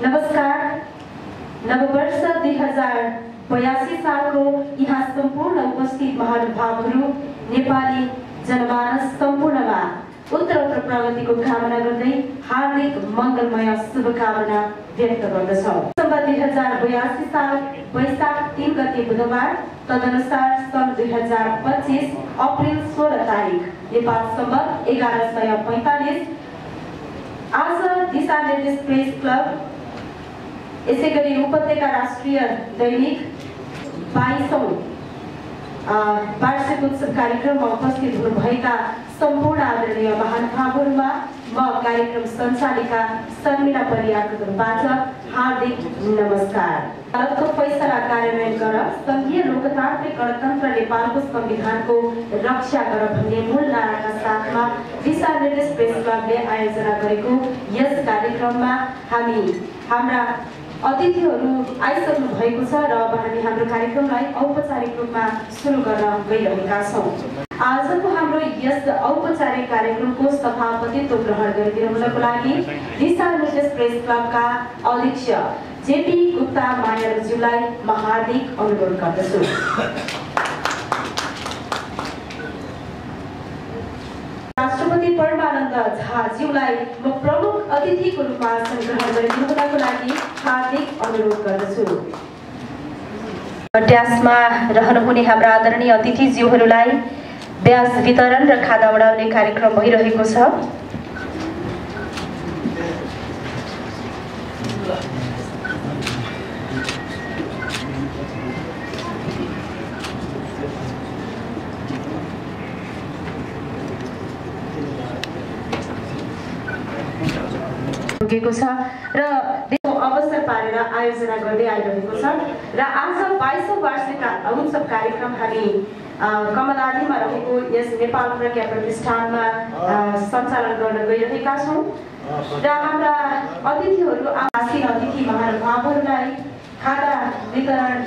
नमस्कार। नववर्ष 2082 सालको यहाँ सम्पूर्ण उपस्थित महानुभावहरू, नेपाली जनमानस सम्पूर्णमा उत्तरोत्तर प्रगतिको कामना गर्दै हार्दिक मङ्गलमय शुभकामना व्यक्त गर्दछौँ। 2082 साल वैशाख 3 गते बुधबार, तदनुसार सन् 2025 अप्रिल 16 तारिक नेपाल सम्बत 1145। आज दिशानिर्देश प्रेस क्लब, यसैगरी उपत्यका राष्ट्रिय दैनिक 22औं वार्षिक उत्सव कार्यक्रममा उपस्थित हुनुभएका सम्पूर्ण आदरणीय महानुभावहरूमा म कार्यक्रम सञ्चालिका शर्मिला परियारको तर्फबाट हार्दिक नमस्कार। भारतको फैसला कार्यान्वयन गर, संघीय लोकतान्त्रिक गणतन्त्र नेपालको संविधानको रक्षा गर भन्ने मूल नाराका साथमा दिशानिर्देश प्रेस क्लबले आयोजना गरेको यस कार्यक्रममा हाम्रा अतिथिहरू आइसक्नु भएको छ र अब हामी हाम्रो कार्यक्रमलाई औपचारिक रूपमा सुरु गर्न गइरहेका छौँ। आजको हाम्रो यस औपचारिक कार्यक्रमको सभापतित्व ग्रहण गरिदिनुको लागि दिशानिर्देश प्रेस क्लबका अध्यक्ष जेपी गुप्ता मायाज्यूलाई म हार्दिक अनुरोध गर्दछु। राष्ट्रपति परमानन्द झाज्यूलाई म प्रमुख अतिथिको रूपमा आसन ग्रहण गरिदिनुको लागि हार्दिक अनुरोध गर्दछु। ट्यासमा रहनुहुने हाम्रा आदरणीय अतिथिज्यूहरूलाई ब्याज वितरण र खाना उडाउने कार्यक्रम भइरहेको छ। र अवसर पारेर आयोजना गर्दै आइरहेको छ र आज 22औं वार्षिक उत्सव कार्यक्रम हामी कमलादीमा रहेको यस नेपाल प्रज्ञा प्रतिष्ठानमा सञ्चालन गर्न गइरहेका छौँ र हाम्रा अतिथिहरू आसीन अतिथि महानुभावहरूलाई खाना वितरण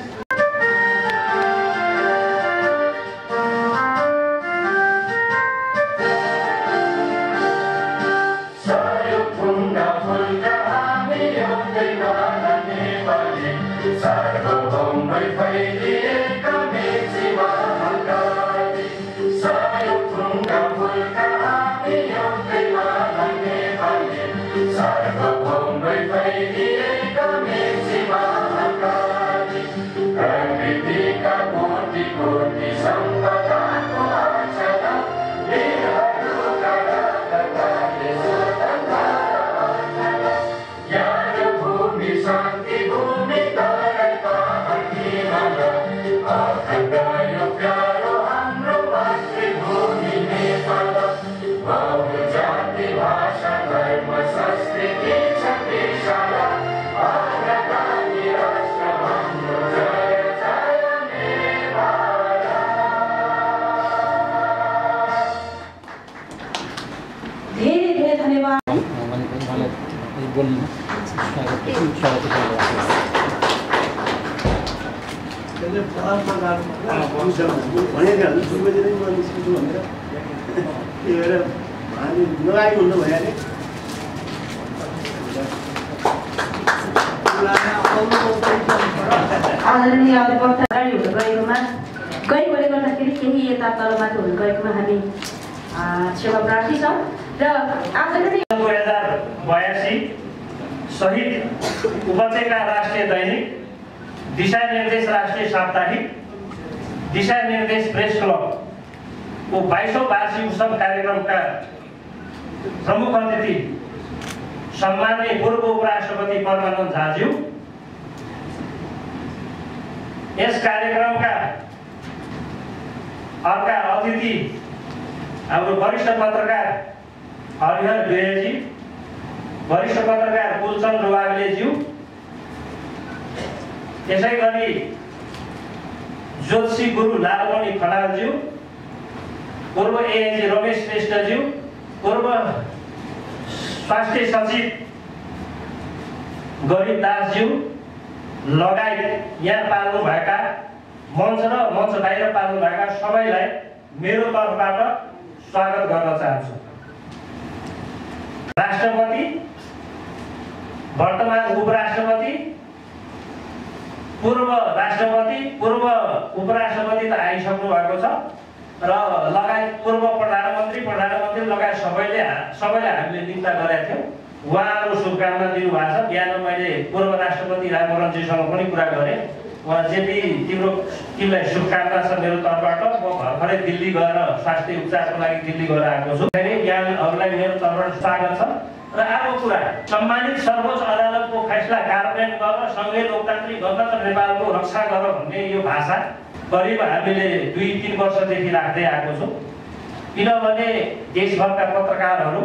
आदरणीय अधिवक्ता अगाडि हुन गएकोमा गएकोले गर्दाखेरि केही यता तलमाथि हुन गएकोमा हामी क्षमा प्रार्थी छौँ र आदरणीय 2082 सहित उपत्यका राष्ट्रिय दैनिक, दिशानिर्देश राष्ट्रिय साप्ताहिक, दिशानिर्देश प्रेस क्लबको 22औं वार्षिक उत्सव कार्यक्रमका प्रमुख अतिथि सम्माननीय पूर्व उपराष्ट्रपति परमानन्द झाज्यू, यस कार्यक्रमका अर्का अतिथि हाम्रो वरिष्ठ पत्रकार हरिहर विरेजी, वरिष्ठ पत्रकार कुलचन्द्र वाग्लेज्यू, त्यसै गरी ज्योतिषी गुरु लालमणि खनालज्यू, पूर्व एएजी रमेश श्रेष्ठज्यू, पूर्व स्वास्थ्य सचिव गरिब दासज्यू लगायत यहाँ पाल्नु भएका मञ्च र मञ्च बाहिर पाल्नु भएका सबैलाई मेरो तर्फबाट स्वागत गर्न चाहन्छु। राष्ट्रपति वर्तमान उपराष्ट्रपति, पूर्व राष्ट्रपति, पूर्व उपराष्ट्रपति त आइसक्नु भएको छ र लगायत पूर्व प्रधानमन्त्री लगायत सबैले हामीले निम्ता गरेका थियौँ। उहाँहरू शुभकामना दिनुभएको छ। बिहान मैले पूर्व राष्ट्रपति रामवरणजीसँग पनि कुरा गरेँ। उहाँ जेपी तिमीलाई शुभकामना छ मेरो तर्फबाट। म भर्खरै दिल्ली गएर स्वास्थ्य उपचारको लागि दिल्ली गएर आएको छु। यहाँहरूलाई मेरो तर्फबाट स्वागत छ। र अर्को कुरा, सम्मानित सर्वोच्च अदालतको फैसला कार्यान्वयन गरेर सङ्घीय लोकतान्त्रिक गणतन्त्र नेपालको रक्षा गर भन्ने यो भाषा करिब हामीले 2-3 वर्षदेखि राख्दै आएको छौँ। किनभने देशभरका पत्रकारहरू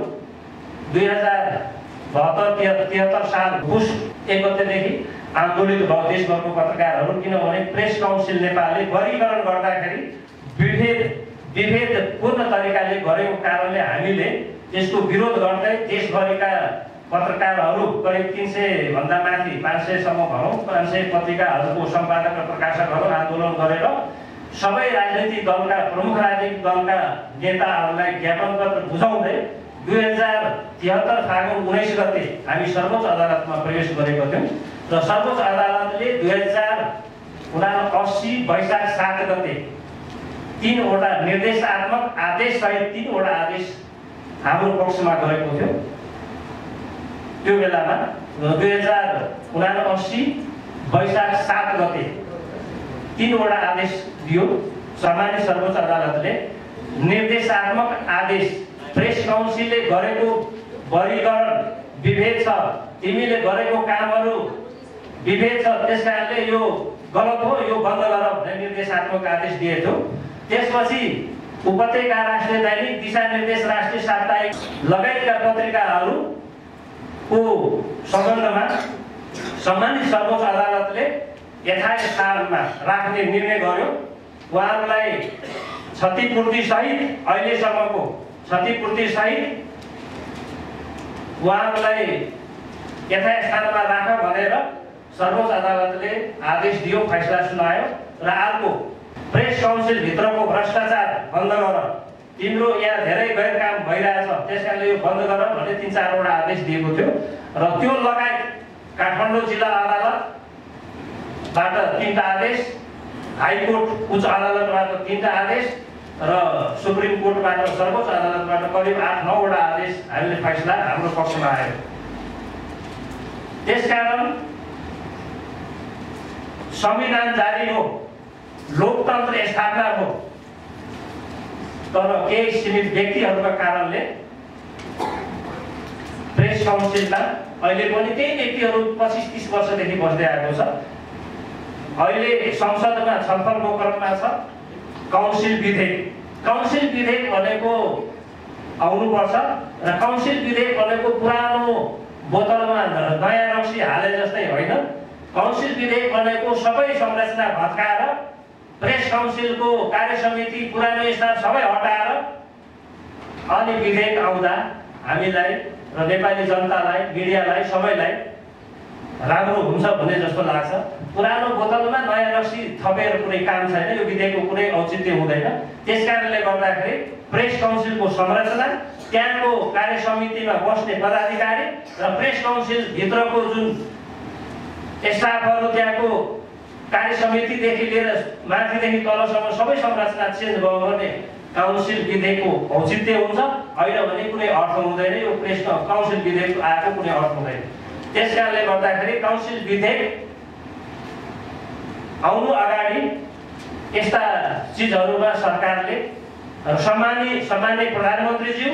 2072-73 साल पुस 1 गतेदेखि आन्दोलित भयो देशभरको पत्रकारहरू। किनभने प्रेस काउन्सिल नेपालले वर्गीकरण गर्दाखेरि विभेदपूर्ण तरिकाले गरेको कारणले हामीले त्यसको विरोध गर्दै देशभरिका पत्रकारहरू करिब 300 भन्दा माथि 500 सम्म भनौँ 500 पत्रिकाहरूको सम्पादक र प्रकाशकहरू आन्दोलन गरेर सबै राजनैतिक दलका प्रमुख राजनैतिक दलका नेताहरूलाई ज्ञापन पत्र बुझाउँदै 2073 फागुन 19 गते हामी सर्वोच्च अदालतमा प्रवेश गरेको थियौँ र सर्वोच्च अदालतले 2079 वैशाख 7 गते 3 वटा निर्देशात्मक आदेश सहित 3 वटा आदेश हाम्रो पक्षमा गरेको थियो। त्यो बेलामा 2079 वैशाख 7 गते 3 वटा आदेश दियो। सम्मानित सर्वोच्च अदालतले निर्देशात्मक आदेश प्रेस काउन्सिलले गरेको वर्गीकरण विभेद छ, तिमीले गरेको कामहरू विभेद छ, त्यसकारणले यो गलत हो, यो बन्द गर भन्ने निर्देशात्मक आदेश दिएको। त्यसपछि उपत्यका राष्ट्रिय दैनिक, दिशानिर्देश राष्ट्रिय साप्ताहिक लगायतका पत्रिकाहरूको सम्बन्धमा सम्मानित सर्वोच्च अदालतले यथास्थानमा राख्ने निर्णय गर्यो। उहाँहरूलाई क्षतिपूर्ति सहित अहिलेसम्मको क्षतिपूर्ति सहित उहाँहरूलाई यथास्थानमा राख भनेर सर्वोच्च अदालतले आदेश दियो, फैसला सुनायो। र अर्को, प्रेस काउन्सिल भित्रको भ्रष्टाचार बन्द गर, तिम्रो यहाँ धेरै गैर काम भइरहेछ, त्यसकारणले यो बन्द गर भन्ने 3-4 वटा आदेश दिएको थियो। र त्यो लगायत काठमाडौँ जिल्ला अदालतबाट 3टा आदेश, हाइकोर्ट उच्च अदालतबाट 3टा आदेश र सुप्रिम कोर्टबाट सर्वोच्च अदालतबाट करिब 8-9 वटा आदेश हामीले फैसला हाम्रो पक्षमा आयो। त्यसकारण संविधान जारी हो, लोकतन्त्र स्थापना हो, तर केही सीमित व्यक्तिहरूका कारणले प्रेस काउन्सिलमा अहिले पनि त्यही व्यक्तिहरू 25-30 वर्षदेखि बस्दै आएको छ। अहिले संसदमा छलफलको क्रममा छ काउन्सिल विधेयक। काउन्सिल विधेयक भनेको आउनुपर्छ र काउन्सिल विधेयक भनेको पुरानो बोतलमा नयाँ रक्सी हाले जस्तै होइन। काउन्सिल विधेयक भनेको सबै संरचना भत्काएर प्रेस काउन्सिलको कार्य समिति पुरानो स्थान सबै हटाएर अनि विधेयक आउँदा हामीलाई र नेपाली जनतालाई, मिडियालाई, सबैलाई राम्रो हुन्छ भन्ने जस्तो लाग्छ। पुरानो बोतलमा नयाँ रक्सी थपेर कुनै काम छैन, यो विधेयकको कुनै औचित्य हुँदैन। त्यसकारणले गर्दाखेरि प्रेस काउन्सिलको संरचना, त्यहाँको कार्य समितिमा बस्ने पदाधिकारी र प्रेस काउन्सिल भित्रको जुन स्टाफहरू, त्यहाँको कार्य समितिदेखि लिएर माथिदेखि तलसम्म सबै संरचना चेन्ज भयो भने काउन्सिल विधेयकको औचित्य हुन्छ, होइन भने कुनै अर्थ हुँदैन। यो प्रेस काउन्सिल विधेयक आएको कुनै अर्थ हुँदैन। त्यसकारणले गर्दाखेरि काउन्सिल विधेयक आउनु अगाडि यस्ता चिजहरूमा सरकारले सम्माननीय प्रधानमन्त्रीज्यू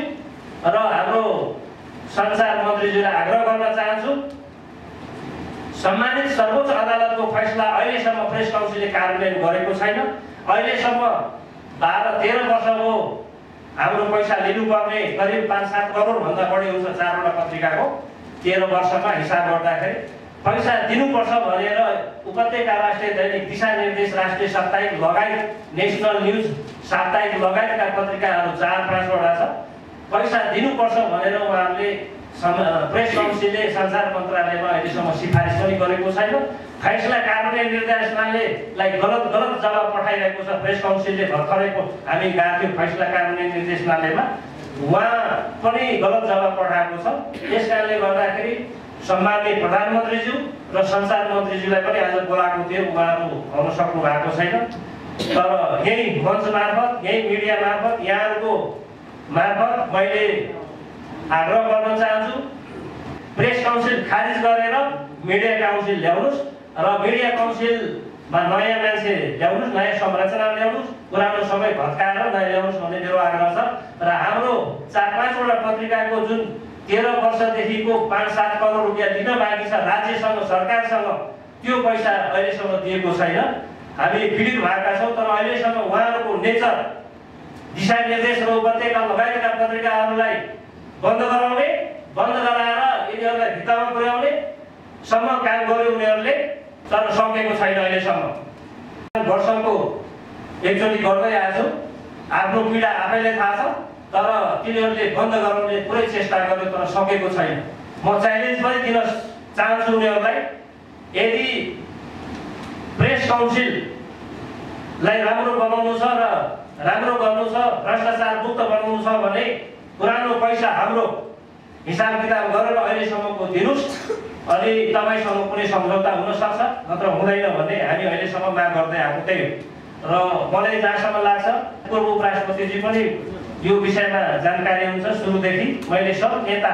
र हाम्रो सञ्चार मन्त्रीज्यूलाई आग्रह गर्न चाहन्छु, सम्मानित सर्वोच्च अदालतको फैसला अहिलेसम्म प्रेस काउन्सिलले कार्यान्वयन गरेको छैन। अहिलेसम्म 12-13 वर्ष हो हाम्रो पैसा लिनुपर्ने, करिब 5-7 करोड भन्दा बढी हुन्छ 4 वटा पत्रिकाको 13 वर्षमा हिसाब गर्दाखेरि पैसा दिनुपर्छ भनेर उपत्यका राष्ट्रिय दैनिक, दिशानिर्देश राष्ट्रिय साप्ताहिक लगायत नेसनल न्युज साप्ताहिक लगायतका पत्रिकाहरू 4-5 वटा छ। पैसा दिनुपर्छ भनेर उहाँहरूले प्रेस काउन्सिलले सञ्चार मन्त्रालयमा अहिलेसम्म सिफारिस पनि गरेको छैन। फैसला कार्यान्वयन निर्देशनालयलाई गलत जवाब पठाइरहेको छ। प्रेस काउन्सिलले भर्खरैको हामी गएको थियौँ फैसला कार्यान्वयन निर्देशनालयमा, उहाँ पनि गलत जवाब पठाएको छ। त्यसकारणले गर्दाखेरि सम्माननीय प्रधानमन्त्रीज्यू र सञ्चार मन्त्रीज्यूलाई पनि आज बोलाएको थियो, उहाँहरू आउन सक्नु भएको छैन। तर यही मञ्च मार्फत, यही मिडिया मार्फत, यहाँहरूको मार्फत मैले आग्रह गर्न चाहन्छु, प्रेस काउन्सिल खारिज गरेर मिडिया काउन्सिल ल्याउनुहोस् र मिडिया काउन्सिलमा नयाँ मान्छे ल्याउनुहोस्, नयाँ संरचना ल्याउनुहोस्, पुरानो सबै भत्काएर नयाँ ल्याउनुहोस् भन्ने मेरो आग्रह छ। र हाम्रो 4-5वटा पत्रिकाको जुन 13 वर्षदेखिको 5-7 करोड रुपियाँ दिन बाँकी छ राज्यसँग, सरकारसँग, त्यो पैसा अहिलेसम्म दिएको छैन। हामी पीडित भएका छौँ, तर अहिलेसम्म उहाँहरूको नेचर, दिशानिर्देश र उपत्यका लगायतका पत्रिकाहरूलाई बन्द गराउने, बन्द गराएर यिनीहरूलाई भित्तामा पुर्याउने सम्म काम गर्यो उनीहरूले, तर सकेको छैन अहिलेसम्म। वर्षको एकचोटि गर्दै आएको छु, आफ्नो पीडा आफैलाई थाहा छ, तर तिनीहरूले बन्द गराउने पुरै चेष्टा गर्यो तर सकेको छैन। म च्यालेन्ज पनि दिन चाहन्छु उनीहरूलाई, यदि प्रेस काउन्सिललाई राम्रो बनाउनु छ र राम्रो गर्नु छ, भ्रष्टाचार मुक्त बनाउनु छ भने पुरानो पैसा हाम्रो हिसाब किताब गरेर अहिलेसम्मको दिनुहोस्, अनि तपाईँसँग कुनै सम्झौता हुनसक्छ, नत्र हुँदैन भन्ने हामी अहिलेसम्म माग गर्दै आएको त्यही हो। र मलाई जहाँसम्म लाग्छ पूर्व उपराष्ट्रपतिजी पनि यो विषयमा जानकारी हुन्छ सुरुदेखि। मैले सब नेता,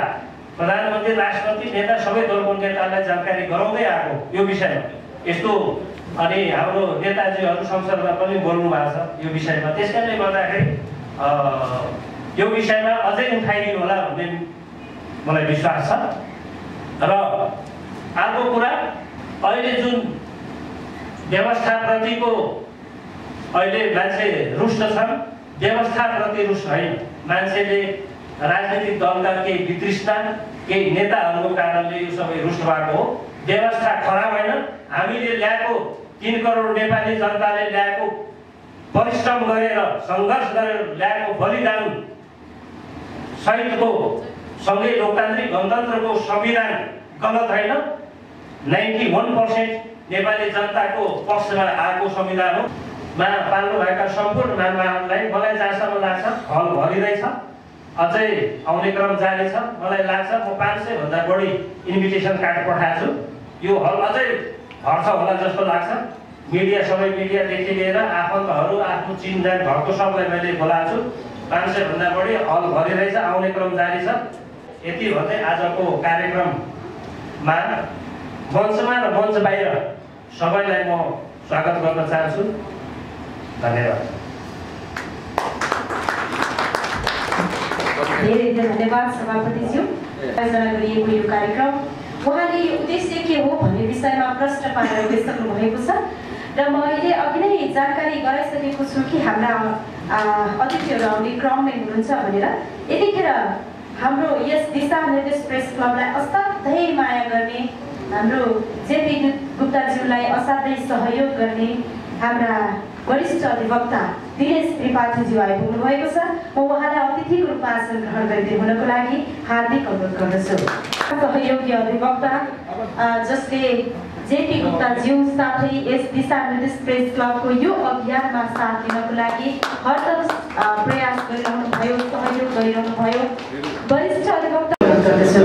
प्रधानमन्त्री, राष्ट्रपति, नेता, सबै दलको नेतालाई जानकारी गराउँदै आएको यो विषयमा यस्तो। अनि हाम्रो नेताजीहरू संसदमा पनि बोल्नु भएको छ यो विषयमा। त्यसकारणले गर्दाखेरि यो विषयमा अझै उठाइदिनु होला भन्ने मलाई विश्वास छ। र अर्को कुरा, अहिले जुन व्यवस्थाप्रतिको अहिले मान्छे रुष्ट छन्, व्यवस्थाप्रति रुष्ट होइन, मान्छेले राजनीतिक दलका केही वितृष्णा, केही नेताहरूको कारणले यो सबै रुष्ट भएको हो। व्यवस्था खराब होइन, हामीले ल्याएको 3 करोड नेपाली जनताले ल्याएको परिश्रम गरेर, सङ्घर्ष गरेर ल्याएको बलिदान सहितको सँगै लोकतान्त्रिक गणतन्त्रको संविधान गलत होइन। 91% नेपाली जनताको पक्षमा आएको संविधान हो। मा पाल्नु भएका सम्पूर्ण मानवहरूलाई मलाई जहाँसम्म लाग्छ हल भरिँदैछ, अझै आउने क्रम जारी छ। मलाई लाग्छ म 500 भन्दा बढी इन्भिटेसन कार्ड पठाएको छु, यो हल अझै भर्छ होला जस्तो लाग्छ। मिडिया, सबै मिडियादेखि लिएर आफन्तहरू, आफ्नो चिनजान भएको सबलाई मैले बोलाएको छु। 500 भन्दा बढी हल भरिँदैछ, आउने क्रम जारी छ। यति भन्दै आजको कार्यक्रममा मञ्चमा र मञ्च बाहिर सबैलाई म स्वागत गर्न चाहन्छु। धन्यवाद। धेरै धन्यवाद सभापतिज्यू। आयोजना गरिएको यो कार्यक्रम उहाँले उद्देश्य के हो भन्ने विषयमा प्रश्न पारेर गइसक्नु भएको छ र म अहिले अघि नै जानकारी गराइसकेको छु कि हाम्रा अतिथिहरू आउने क्रममै हुनुहुन्छ भनेर। यतिखेर हाम्रो यस दिशानिर्देश प्रेस क्लबलाई असाध्यै माया गर्ने, हाम्रो जेपी गुप्ताज्यूलाई असाध्यै सहयोग गर्ने हाम्रा वरिष्ठ अधिवक्ता दिनेश त्रिपाठीज्यू आइपुग्नु भएको छ। म उहाँलाई अतिथिको रूपमा आसन ग्रहण गरिदिनु हुनको लागि हार्दिक अनुरोध गर्दछु। सहयोगी अधिवक्ता जसले जेपी गुप्ताज्यू साथै यस दिशानिर्देश प्रेस क्लबको यो अभियानमा साथ दिनको लागि हरदम प्रयास गरिरहनु भयो, सहयोग गरिरहनु भयो, वरिष्ठ अधिवक्ता गर्दछु।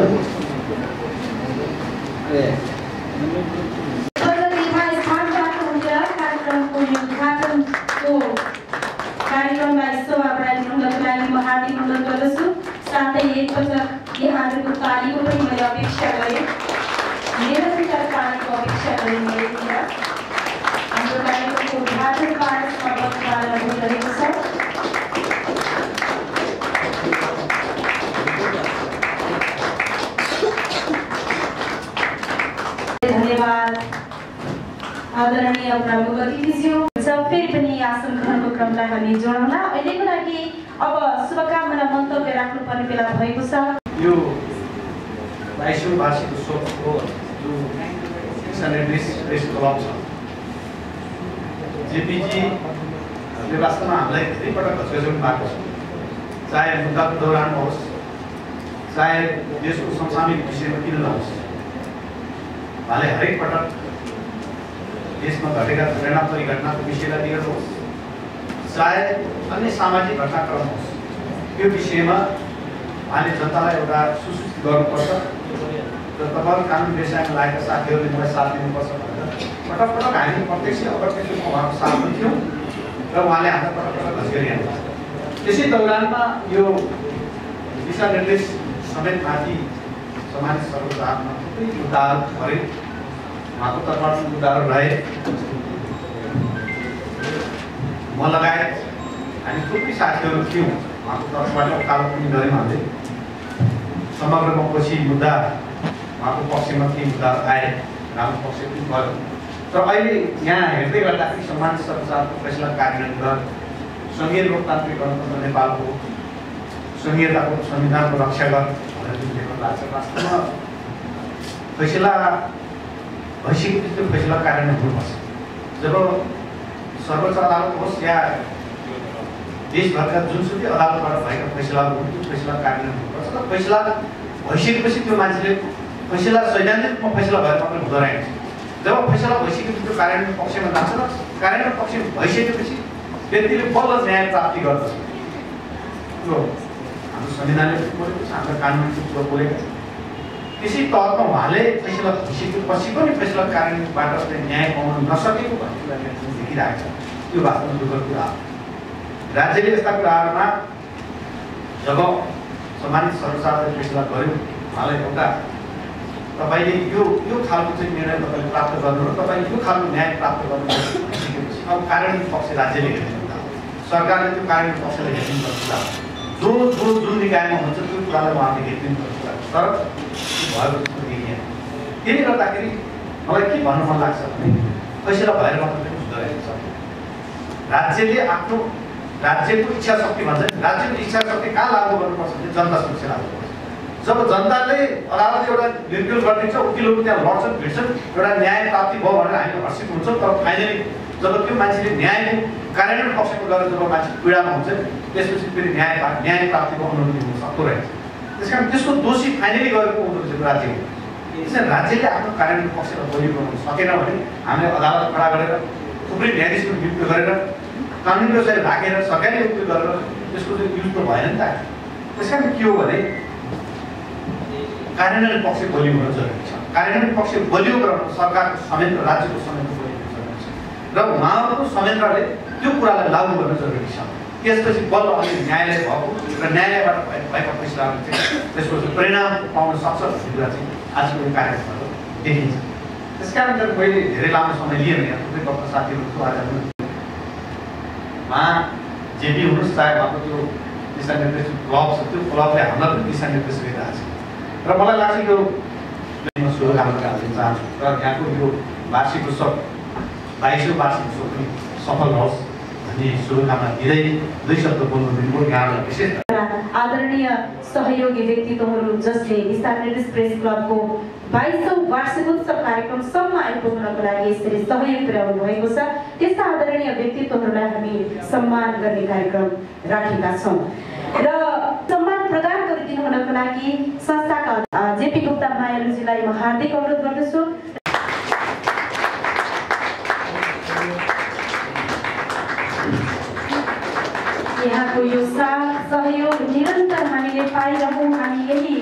कार्यक्रमलाई शोभा बढाइदिनुको लागि म हार्दिक अनुरोध गर्दछु। साथै एकपटक यहाँहरूको तालीको पनि मैले अपेक्षा गरेँ, निरन्तर तालीको अपेक्षा गरेँ। मैले हाम्रो कार्यक्रमको उद्घाटन कार्यक्रममा भइरहेको छ। धन्यवाद आदरणीय प्रमुख अतिथिज्यू। फेरि पनि आसन ग्रहणको क्रमलाई हामी जोडौँला। अहिलेको लागि अब शुभकामना मन्तव्य राख्नुपर्ने बेला भएको छ। यो 22औं वार्षिक उत्सवको जो दिशानिर्देश प्रेस क्लब छ, जेपीजीले वास्तवमा हामीलाई धेरै पटक घचघचाउनु भएको छ। चाहे मुद्दाको दौरान होस्, चाहे देशको समसामयिक विषयमा किन नहोस्, उहाँले हरेक पटक देशमा घटेका प्रेरणात्मक घटनाको विषयलाई लिएर होस्, चाहे अन्य सामाजिक घटनाक्रम होस्, त्यो विषयमा उहाँले जनतालाई एउटा सुसूचित गर्नुपर्छ र तपाईँहरू कानुन व्यवसायमा लागेका साथीहरूले मलाई साथ दिनुपर्छ भनेर पटक पटक हामी प्रत्यक्ष अप्रत्यक्ष उहाँको साथमा थियौँ र उहाँले हामीलाई पटक पटक घस्किरहनु त्यसै दौरानमा यो दिशानिर्देश समेत माथि सम्मानित सर्वोच्च अदालतमा थुप्रै मुद्दाहरू भरे उहाँको तर्फबाट मुद्दाहरू रहे म लगायत हामी थुप्रै साथीहरू थियौँ उहाँको तर्फबाट वकालत पनि गऱ्यौँ हामीले समग्रमा पछि मुद्दा उहाँको पक्षमा केही मुद्दाहरू आए राम्रो पक्ष पनि भयो तर अहिले यहाँ हेर्दै गर्दाखेरि सम्मानित सर्वोच्च अदालतको फैसला कार्यान्वयन गरेर सङ्घीय लोकतान्त्रिक गणतन्त्र नेपालको संहिताको संविधानको रक्षा गर भनेर जुन लेख्न लाग्छ वास्तवमा फैसला भइसकेपछि त्यो फैसला कार्यान्वयन हुनुपर्छ जब सर्वोच्च अदालत होस् या देशभरका जुनसुकै अदालतबाट भएका फैसलाहरू हुन् त्यो फैसला कार्यान्वयन हुनुपर्छ र फैसला भइसकेपछि त्यो मान्छेले फैसला सैद्धान्तिक रूपमा फैसला भएर मात्रै हुँदो रहेछ जब फैसला भइसकेपछि त्यो कार्यान्वयन पक्षमा जान्छ र कार्यान्वयन पक्ष भइसकेपछि व्यक्तिले बल्ल न्याय प्राप्ति गर्दछ त्यो हाम्रो संविधानले बोलेको छ हाम्रो कानुनले त्यो बोलेको छ त्यसै तहमा उहाँले फैसला भइसकेपछि पनि फैसला कार्यान्वयनबाट न्याय पाउन नसकेको भन्ने कुराले देखिरहेको छ त्यो वास्तवमा दुःखद कुरा हो राज्यले यस्ता कुराहरूमा जब सम्मानित सर्वोच्च अदालतले फैसला गर्यो उहाँलाई एउटा तपाईँले यो खालको चाहिँ निर्णय तपाईँले प्राप्त गर्नु र तपाईँले यो खालको न्याय प्राप्त गर्नु भइसकेपछि अब कार्यान्वयन पक्ष राज्यले हेर्ने कुरा हो सरकारले त्यो कार्यान्वयन पक्षले हेर्नुपर्ने कुरा हो जुन निकायमा हुन्छ त्यो कुरालाई उहाँले हेरिदिनुपर्छ तर भएको जस्तो देखिएन त्यसले गर्दाखेरि मलाई के भन्नु मन लाग्छ भने फैसला भएर मात्रै हुँदो रहेछ राज्यको इच्छा शक्ति भन्छ राज्यको इच्छा शक्ति कहाँ लागू गर्नुपर्छ भने जनता समक्ष लागू गर्नुपर्छ जब जनताले अदालतले एउटा निर्णय गरिदिन्छ वकिलहरू त्यहाँ लड्छन् भिड्छन् एउटा न्याय प्राप्ति भयो भनेर हामी हर्षित हुन्छौँ तर फाइनली जब त्यो मान्छेले न्यायको कार्यान्वयन पक्षमा गएर जब मान्छे पीडामा हुन्छ त्यसपछि फेरि न्याय प्राप्तिको अनुमति हुन सक्दो रहेछ त्यस कारण त्यसको दोषी फाइनली गएको हुँदो रहेछ राज्यको त्यसैले राज्यले आफ्नो कार्यान्वयन पक्षलाई बलियो बनाउन सकेन भने हामीले अदालत खडा गरेर थुप्रै न्यायाधीशको नियुक्त गरेर कानुनी व्यवसाय राखेर सरकारी नियुक्त गरेर त्यसको चाहिँ युज त भएन नि त त्यस कारण के हो भने कार्यान्वयन पक्ष बलियो हुन जरुरी छ कार्यान्वयन पक्ष बलियो गराउन सरकारको समेत र राज्यको समेत बलियो हुन जरुरी छ र उहाँहरूको संयन्त्रले त्यो कुरालाई लागू गर्न जरुरी छ त्यसपछि बल्ल अहिले न्यायालय भएको र न्यायालयबाट भएका फैसलाहरू चाहिँ त्यसको परिणाम पाउन सक्छ भन्ने कुरा चाहिँ आजको यो कार्यक्रमबाट देखिन्छ त्यस कारण मैले धेरै लामो समय लिएन यहाँ थुप्रै डक्टर साथीहरू थियो आज उहाँ जेपी हुनुहोस् चाहे उहाँको त्यो दिशानिर्देश क्लब छ त्यो क्लबले हामीलाई पनि दिशानिर्देश दिइरहेको छ र मलाई लाग्छ यो शुभकामना दिन चाहन्छु र यहाँको यो वार्षिक उत्सव 22औं वार्षिक उत्सव पनि सफल होस् भन्ने शुभकामना दिँदै दुई शब्द बोल्नु दिनुभयो यहाँलाई विशेष आदरणीय सहयोगी व्यक्तित्वहरू जसले दिशानिर्देश प्रेस क्लबको 22औं वार्षिकोत्सव कार्यक्रमसम्म आइपुग्नको लागि यसरी सहयोग पुर्याउनु भएको छ त्यस्ता आदरणीय व्यक्तित्वहरूलाई हामी सम्मान गर्ने कार्यक्रम राखेका छौँ र सम्मान प्रदान गरिदिनु हुनको लागि संस्थाका जेपी गुप्ता मायालुजीलाई म हार्दिक अनुरोध गर्दछु यहाँको यो साथ सहयोग निरन्तर हामीले पाइरहौँ हामी यही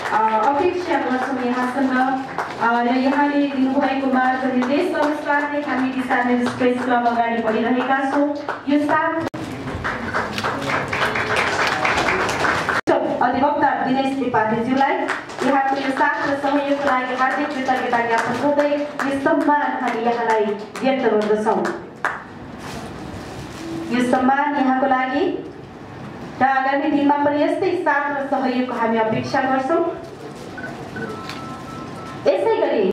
अपेक्षा गर्छौँ यहाँसँग र यहाँले दिनुभएको मार्गनिर्देश अनुसार नै हामी दिशानिर्देश प्रेस क्लब अगाडि बढिरहेका छौँ यो साथ अधिवक्ता दिनेश त्रिपाठीज्यूलाई यहाँको यो साथ र सहयोगको लागि हार्दिक कृतज्ञता ज्ञापन गर्दै यो सम्मान हामी यहाँलाई व्यक्त गर्दछौँ यो सम्मान यहाँको लागि र आगामी दिनमा पनि यस्तै साथ र सहयोगको हामी अपेक्षा गर्छौँ यसै गरी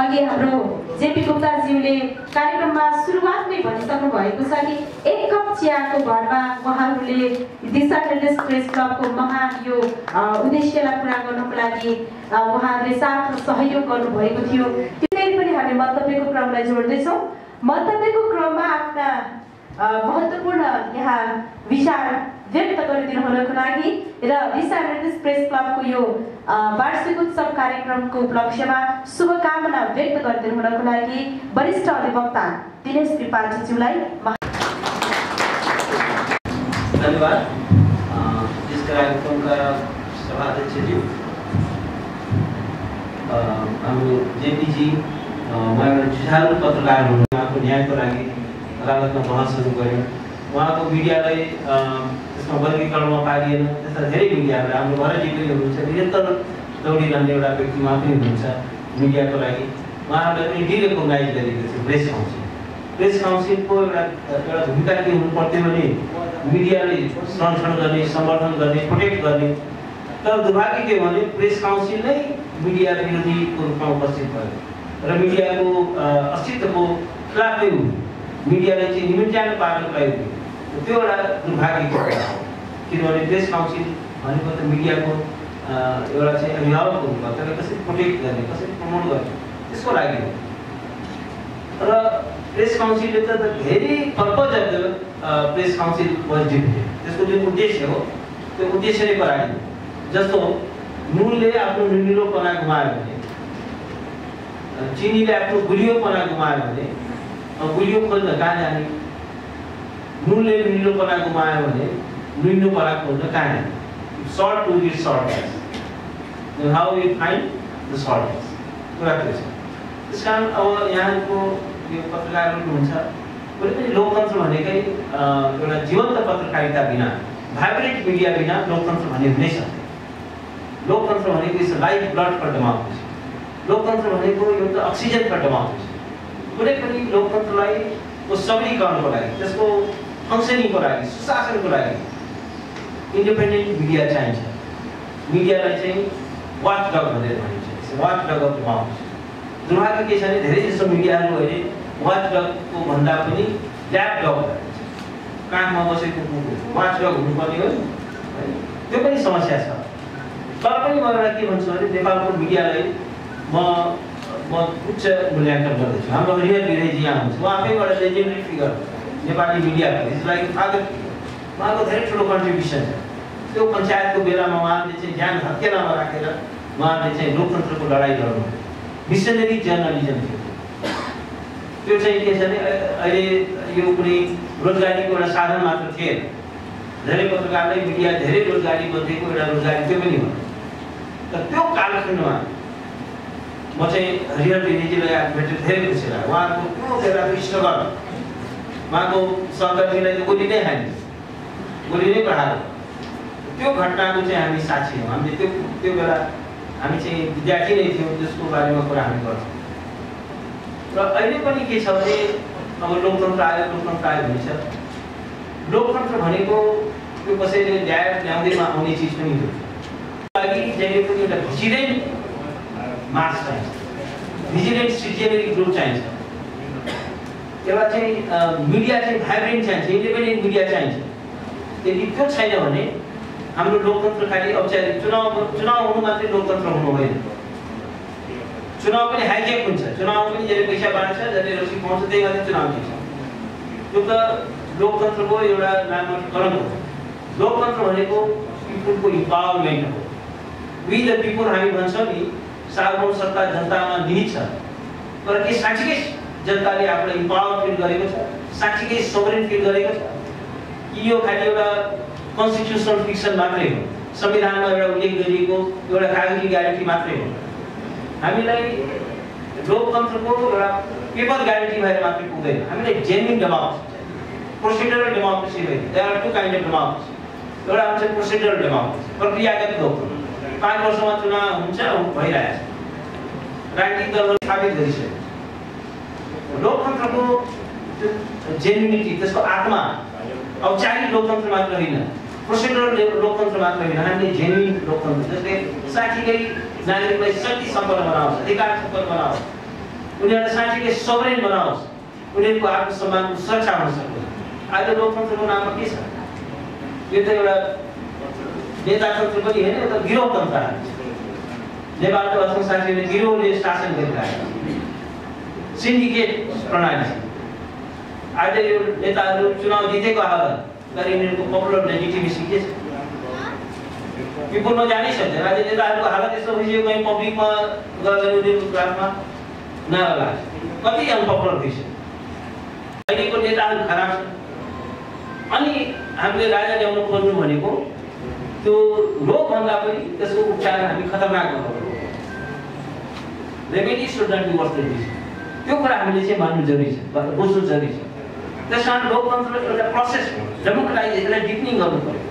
अघि हाम्रो जेपी गुप्ताज्यूले कार्यक्रममा सुरुवातमै भनिसक्नु भएको छ कि एक कप चियाको भरमा उहाँहरूले दिशानिर्देश प्रेस क्लबको महान यो उद्देश्यलाई पुरा गर्नको लागि उहाँहरूले साथ र सहयोग गर्नुभएको थियो त्यसै पनि हामी मन्तव्यको क्रमलाई जोड्दैछौँ मन्तव्यको क्रममा आफ्ना महत्त्वपूर्ण यहाँ विचार व्यक्त गरिदिनु हुनको लागि र दिशानिर्देश प्रेस क्लबको यो वार्षिकोत्सव कार्यक्रमको उपलक्ष्यमा शुभकामना व्यक्त गरिदिनु हुनको लागि वरिष्ठ अधिवक्ता दिनेश त्रिपाठीज्यूलाई धन्यवाद। इस कार्यक्रम का सभाध्यक्षज्यू, हाम्रो जेपीजी, म एउटा जुझारु पत्रकार हुनु, उहाँको न्यायको लागि अदालतमा बहसहरू गऱ्यौँ। उहाँको मिडियालाई त्यसमा वर्गीकरणमा पारिएन। त्यस्ता धेरै मिडियाहरू हाम्रो घरजी पनि हुनुहुन्छ, निरन्तर दौडिरहने एउटा व्यक्ति उहाँ पनि हुनुहुन्छ मिडियाको लागि। उहाँहरूलाई पनि डिरेकगनाइज गरेको थियो प्रेस काउन्सिल। प्रेस काउन्सिलको एउटा भूमिका के हुनु पर्थ्यो भने मिडियाले संरक्षण गर्ने, समर्थन गर्ने, प्रोटेक्ट गर्ने। तर दुर्भाग्य के भने प्रेस काउन्सिल नै मिडिया विरोधीको रूपमा उपस्थित भयो र मिडियाको अस्तित्वको खिलाफ नै हुनु, मिडियालाई चाहिँ निम्त्याउन पार्नको लागि त्यो एउटा दुर्भाग्यको कुरा हो। किनभने प्रेस काउन्सिल भनेको त मिडियाको एउटा चाहिँ अभिभावक हुनुपर्छ, त्यसलाई कसरी प्रोटेक्ट गर्ने, कसरी प्रमोट गर्ने, त्यसको लागि हो। र प्रेस काउन्सिलले त धेरै purpose of the press council was defeated. त्यसको जुन उद्देश्य हो त्यो उद्देश्य नै पराजित। जस्तो नुनले आफ्नो नुनिलोपना गुमायो भने, चिनीले आफ्नो गुलियोपना गुमायो भने गुलियो खोज्न कहाँ जाने? नुनले नुनिलोपना गुमायो भने नुनिलोपना खोज्न कहाँ जाने? Salt to get salt edge, how you find the salt edge, कुरा त्यो छ। त्यस कारण अब यहाँको यो पत्रकारहरू हुनुहुन्छ, कुनै पनि लोकतन्त्र भनेकै एउटा जीवन्त पत्रकारिता बिना, भाइब्रेन्ट मिडिया बिना लोकतन्त्र भन्ने हुनै सक्दैन। लोकतन्त्र भनेको is life blood for democracy. लोकतन्त्र भनेको एउटा अक्सिजन फर डेमोक्रेसी। कुनै पनि लोकतन्त्रलाई सबलीकरणको लागि, त्यसको फङ्सनिङको लागि, सुशासनको लागि इन्डिपेन्डेन्ट मिडिया चाहिन्छ। मिडियालाई चाहिँ वाच डग भनेर भनिन्छ, वाच डग अफ डेमोक्रेसी। दुर्भाग्य के छ भने धेरै जस्तो मिडियाहरू अहिले वाच डगको भन्दा पनि ल्याब डग भन्छ। काखमा बसेको कुकुर वाच डग हुनुपर्ने हो, त्यो पनि समस्या छ। तर पनि म एउटा के भन्छु भने नेपालको मिडियालाई म उच्च मूल्याङ्कन गर्दैछु। हाम्रो हरिहर विजयजी यहाँ हुनुहुन्छ, उहाँ आफै एउटा लेजेन्डरी फिगर नेपाली मिडियाको, इज लाइक फादर। उहाँको धेरै ठुलो कन्ट्रिब्युसन छ। त्यो पञ्चायतको बेलामा उहाँले चाहिँ ज्यान हत्केलामा राखेर उहाँले चाहिँ लोकतन्त्रको लडाइँ लड्नु, मिसनरी जर्नलिजम थियो। त्यो चाहिँ के छ भने अहिले यो कुनै रोजगारीको एउटा साधन मात्र थिएन। धेरै पत्रकारलाई मिडिया धेरै रोजगारी बन्देको एउटा रोजगारी त्यो पनि हो। तर त्यो कालखण्डमा म चाहिँ हरिहर विजयजीलाई आज भेटेर धेरै खुसी लाग्यो। उहाँको त्यो बेलाको स्ट्रगल, उहाँको सहकर्मीलाई गोली नै हान्यो, गोली नै प्रहार। त्यो घटनाको चाहिँ हामी साक्षी हौँ। हामीले त्यो बेला हामी चाहिँ विद्यार्थी नै थियौँ, त्यसको बारेमा कुरा हामी गर्छौँ। र अहिले पनि के छ भने अब लोकतन्त्र आयो भने छ। लोकतन्त्र भनेको त्यो कसैले ल्याउँदैमा आउने चिज पनि हो। लागि जहिले पनि एउटा भिजिलेन्ट मास चाहिन्छ, भिजिलेन्ट सिटिजनरी ग्रुप चाहिन्छ। एउटा चाहिँ मिडिया चाहिँ भाइब्रेन्ट चाहिन्छ, इन्डिपेन्डेन्ट मिडिया चाहिन्छ। यदि त्यो छैन भने हाम्रो लोकतन्त्र खालि औपचारिक चुनाव हुनु मात्रै लोकतन्त्र हुनु होइन। चुनाव पनि हाइजेक हुन्छ, चुनाव पनि जसले पैसा बाँड्छ, जसले रसी पाउँछ त्यही मात्रै चुनाव जित्छ। त्यो त लोकतन्त्रको एउटा नामकरण हो। लोकतन्त्र भनेको पिपुलको इम्पावरमेन्ट हो। वी द पिपुल हामी भन्छौँ नि, सार्वभौम सत्ता जनतामा निहित छ। तर के साँच्चीकै जनताले आफूलाई इम्पावर फिल गरेको छ? साँच्चीकै सोभरेन फिल गरेको छ? कि यो खालि एउटा कन्स्टिट्युसनल फिक्सन मात्रै हो, संविधानमा एउटा उल्लेख गरिएको एउटा कागजी ग्यारेन्टी मात्रै हो? हामीलाई लोकतन्त्रको एउटा पेपर ग्यारेन्टी भएर मात्रै पुग्दैन। हामीलाई जेन्युइन डेमोक्रेसी, प्रोसिडरल डेमोक्रेसी होइन। There are two kind of democracy. एउटा हुन्छ प्रोसिडरल डेमोक्रेसी, प्रक्रियागत लोकतन्त्र। 5 वर्षमा चुनाव हुन्छ, भइरहेछ, राजनीतिक दलहरू स्थापित गरिसक्यो। लोकतन्त्रको जेन्युनिटी, त्यसको आत्मा औपचारिक लोकतन्त्र मात्र होइन, प्रोसिडरल लोकतन्त्र मात्र होइन। हामीले जेन्युइन लोकतन्त्र जसले साँच्चीकै नागरिकलाई शक्ति सम्पन्न बनाओस्, अधिकार सम्पन्न बनाओस्, उनीहरूलाई साँच्चीकै सोभरेन बनाओस्, उनीहरूको आत्मसम्मानको सुरक्षा हुन सकोस्। आज लोकतन्त्रको नाममा के छ? यो त एउटा नेतातन्त्र पनि होइन, एउटा गिरोहतन्त्र। नेपालको असम साथीहरूले गिरोहले शासन गरिरहेको सिन्डिकेट प्रणाली छ। आज यो नेताहरू चुनाव जितेको हालत तर यिनीहरूको पपुलर लेजिटिमेसी के छ? पिपुलमा जानै सक्दैन। आज नेताहरूको हालत यस्तो भइसक्यो, कहीँ पब्लिकमा गएर उनीहरूको ग्राफमा नहोला, कति अनपपुलर भइसक्यो। अहिलेको नेताहरू खराब छन्। अनि हामीले राजा ल्याउनु खोज्नु भनेको त्यो रोगभन्दा पनि त्यसको उपचार हामी खतरनाक बनाउँछौँ। Remedy should not be worse than disease. त्यो कुरा हामीले चाहिँ मान्नु जरुरी छ, बुझ्नु जरुरी छ। त्यसकारण लोकतन्त्र एउटा प्रोसेस हो, डेमोक्राटाइज यसलाई डिपनिङ गर्नु पर्यो,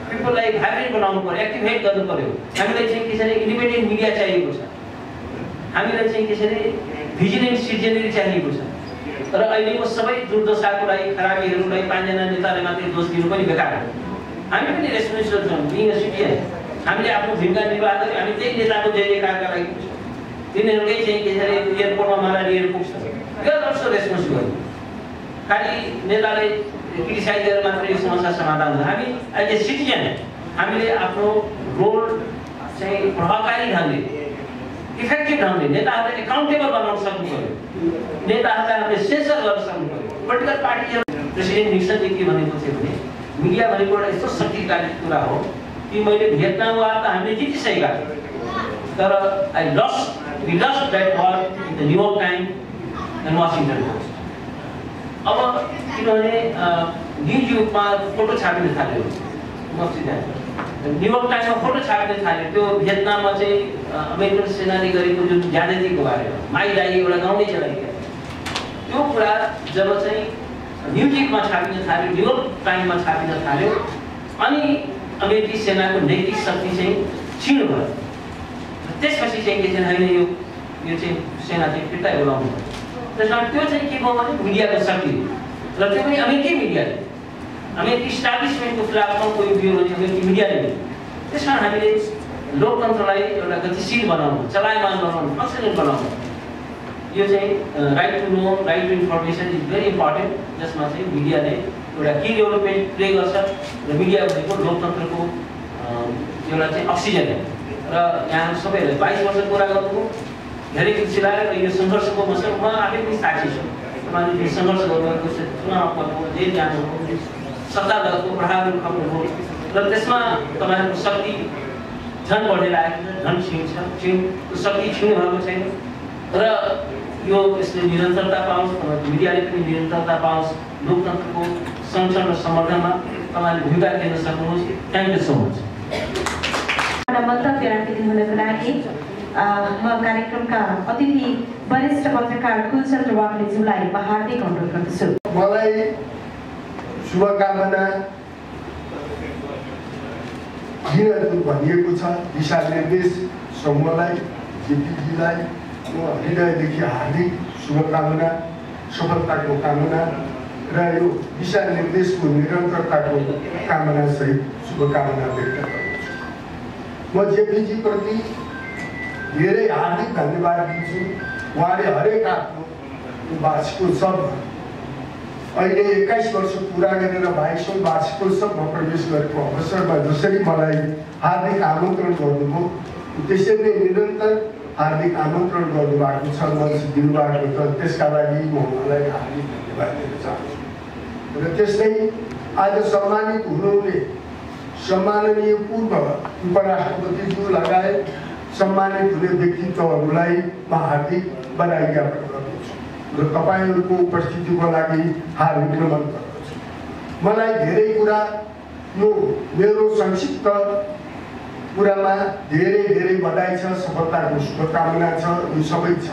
पिपललाई भाइब्रेन्ट बनाउनु पर्यो, एक्टिभेट गर्नु पर्यो। हामीलाई चाहिँ के छ भने इन्डिपेन्डेन्ट मिडिया चाहिएको छ, हामीलाई चाहिँ के छ भने भिजिलेन्ट सिटिजनरी चाहिएको छ। तर अहिलेको सबै दुर्दशाको लागि, खराबीहरूलाई 5 जना नेताले मात्रै दोष दिनु पनि बेकार हो। हामी पनि रेस्पोन्सिबल छौँ, बिइङ अ सिटिजन। हामीले आफ्नो भूमिका निर्वाह गऱ्यौँ, हामी त्यही नेताको जय जयकारका लागि पुग्छौँ। तिनीहरूकै चाहिँ के छ भने एयरपोर्टमा माला लिएर पुग्छ, यो अल्सो रेस्पोन्सिबल। खालि नेतालाई क्रिटिसाइज गरेर मात्रै यो समस्या समाधान हुँदैन। हामी एज ए सिटिजन हामीले आफ्नो रोल चाहिँ प्रभावकारी ढङ्गले, इफेक्टिभ ढङ्गले नेताहरूलाई एकाउन्टेबल बनाउन सक्नु पर्यो, नेताहरूलाई हामीले सेन्सर गर्न सक्नु पर्यो। पोलिटिकल पार्टीहरू प्रेसिडेन्ट निक्सनले के भनेको थियो भने मिडिया भनेको एउटा यस्तो शक्तिशाली कुरा हो कि मैले भियतनाम वार त हामीले जितिसकेका थियौँ, तर we lost that war in the New York Times and Washington Post. अब किनभने न्युजमा फोटो छापिन थाल्यो, न्युयोर्क टाइम्समा फोटो छापिन थाल्यो त्यो भियतनाममा चाहिँ अमेरिकन सेनाले गरेको जुन ज्यादतीको बारेमा, माइलाई एउटा गाउँले चलाइदियो। त्यो कुरा जब चाहिँ न्युजमा छापिन थाल्यो, न्युयोर्क टाइम्समा छापिन थाल्यो, अनि अमेरिकी सेनाको नैतिक शक्ति चाहिँ क्षीण भयो। त्यसपछि चाहिँ के छ होइन यो चाहिँ सेना चाहिँ फिर्ता बोलाउनु पर्यो। त्यसमा त्यो चाहिँ के भयो भने मिडियाको शक्ति, र त्यो पनि अमेरिकी मिडियाले, अमेरिकी इस्टाब्लिसमेन्टको खिलाफमा कोही उभियो भने अमेरिकी मिडियाले। त्यस कारण हामीले लोकतन्त्रलाई एउटा गतिशील बनाउनु, चलायमान बनाउनु, फङ्सनल बनाउनु। यो चाहिँ right to know, right to information is very important, जसमा चाहिँ मिडियाले एउटा की रोल प्ले गर्छ। र मिडिया भनेको लोकतन्त्रको एउटा चाहिँ अक्सिजन हो। र यहाँ सबैले 22 वर्ष कुरा गर्नुभयो, धेरै खुसी लाग्यो। र यो सङ्घर्षको म आफै पनि साक्षी छु। तपाईँले यो सङ्घर्ष गर्नुभएको छ, चुनाव गर्नुभयो, जेल जानुभयो, सत्ता दलको प्रभावहरू खप्नुभयो, र त्यसमा तपाईँहरूको शक्ति झन् बढेर आएको छ, झन् त्यो शक्ति छिर्नु भएको छैन। र यो यसले निरन्तरता पाओस्, मिडियाले पनि निरन्तरता पाओस्, लोकतन्त्रको संरक्षण र सम्वर्धनमा तपाईँले भूमिका खेल्न सक्नुहोस्। Thank you so much. मन्तव्य राखिदिनुको लागि म कार्यक्रमका अतिथि वरिष्ठ पत्रकार कुलचन्द्र वाग्लेज्यूलाई हार्दिक अनुरोध गर्दछु। मलाई शुभकामना दिन भनिएको छ। दिशानिर्देश समूहलाई, जेपीजीलाई म हृदयदेखि हार्दिक शुभकामना, सफलताको कामना र यो दिशानिर्देशको निरन्तरताको कामना सहित शुभकामना व्यक्त गर्छु। म जेपीजी प्रति धेरै हार्दिक धन्यवाद दिन्छु। उहाँले हरेक आफ्नो वार्षिकोत्सवमा अहिले 21 वर्ष पुरा गरेर 22औं वार्षिकोत्सवमा प्रवेश गरेको अवसरमा जसरी मलाई हार्दिक आमन्त्रण गर्नुभयो, त्यसरी नै निरन्तर हार्दिक आमन्त्रण गर्नुभएको छ, मञ्च दिनुभएको छ। त्यसका लागि म उहाँलाई हार्दिक धन्यवाद दिन चाहन्छु। र त्यसै आज सम्मानित हुनुहुने सम्माननीय पूर्व उपराष्ट्रपतिज्यू लगायत सम्मानित हुने व्यक्तित्वहरूलाई म हार्दिक बधाई ज्ञापन गर्दछु र तपाईँहरूको उपस्थितिको लागि हार्दिक नमन गर्दछु। मलाई धेरै कुरा यो मेरो संक्षिप्त कुरामा धेरै बधाई छ, सफलताको शुभकामना छ, यो सबै छ।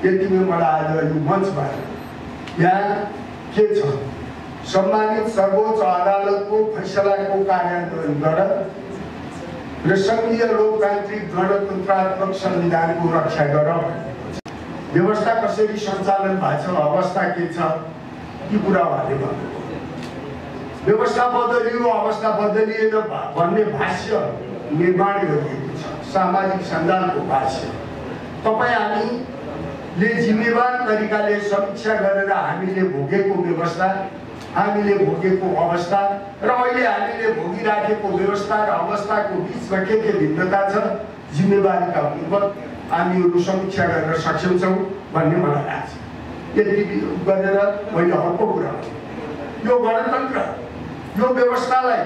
यतिमै मलाई आज यो मञ्चबाट यहाँ के छ, सम्मानित सर्वोच्च अदालतको फैसलाको कार्यान्वयन गर र सङ्घीय लोकतान्त्रिक गणतन्त्रात्मक संविधानको रक्षा गर। व्यवस्था कसरी सञ्चालन भएको छ, अवस्था के छ, ती कुरा उहाँले भन्नुभयो। व्यवस्था बदलियो, अवस्था बदलिएन भन्ने भाष्य निर्माण गरिएको छ, सामाजिक सञ्जालको भाष्य। तपाईँ हामीले जिम्मेवार तरिकाले समीक्षा गरेर हामीले भोगेको व्यवस्था, हामीले भोगेको अवस्था र अहिले हामीले भोगिराखेको व्यवस्था र अवस्थाको बिचमा के भिन्नता छ, जिम्मेवारीका पूर्वक हामीहरू समीक्षा गर्न सक्षम छौँ भन्ने मलाई लाग्छ। यति गरेर मैले अर्को कुरा, यो गणतन्त्र, यो व्यवस्थालाई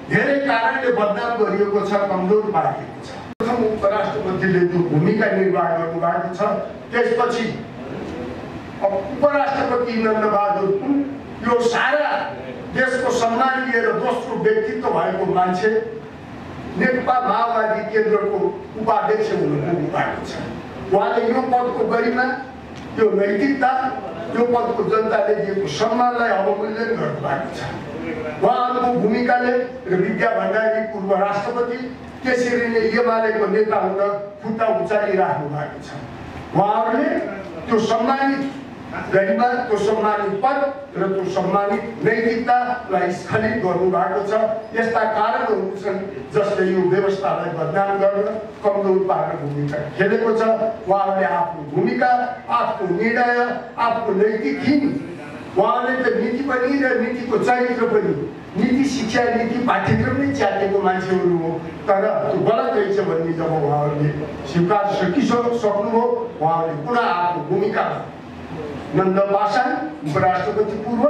धेरै कारणले बदनाम गरिएको छ, कमजोर पारिएको छ। प्रथम उपराष्ट्रपतिले जो भूमिका निर्वाह गर्नुभएको छ, त्यसपछि उपराष्ट्रपति नन्दबहादुर पुन यो सारा देशको सम्मान लिएर दोस्रो व्यक्तित्व भएको मान्छे नेकपा माओवादी केन्द्रको उपाध्यक्ष हुनुभएको छ। उहाँले यो पदको गरिमा, यो नैतिकता, यो पदको जनताले दिएको सम्मानलाई अवमूल्यन गर्नुभएको छ। उहाँहरूको भूमिकाले र विद्या भण्डारी पूर्व राष्ट्रपति त्यसरी नै एमालेको नेता हुन खुट्टा उचालिराख्नु भएको छ। उहाँहरूले त्यो सम्मानित गरिमा, त्यो सम्मानित पद र त्यो सम्मानित नैतिकतालाई स्खलित गर्नुभएको छ। यस्ता कारणहरू छन् जसले यो व्यवस्थालाई बदनाम गर्न, कमजोर पार्न भूमिका खेलेको छ। उहाँहरूले आफ्नो भूमिका, आफ्नो निर्णय, आफ्नो नैतिकहीन, उहाँले त नीति पनि र नीतिको चरित्र पनि, नीति शिक्षा नीति पाठ्यक्रम नै च्यातेको मान्छेहरू हो। तर त्यो गलत रहेछ भन्ने जब उहाँहरूले स्वीकार सक्नुभयो, उहाँहरूले पुनः आफ्नो भूमिका नन्द पासाङ उपराष्ट्रपति पूर्व,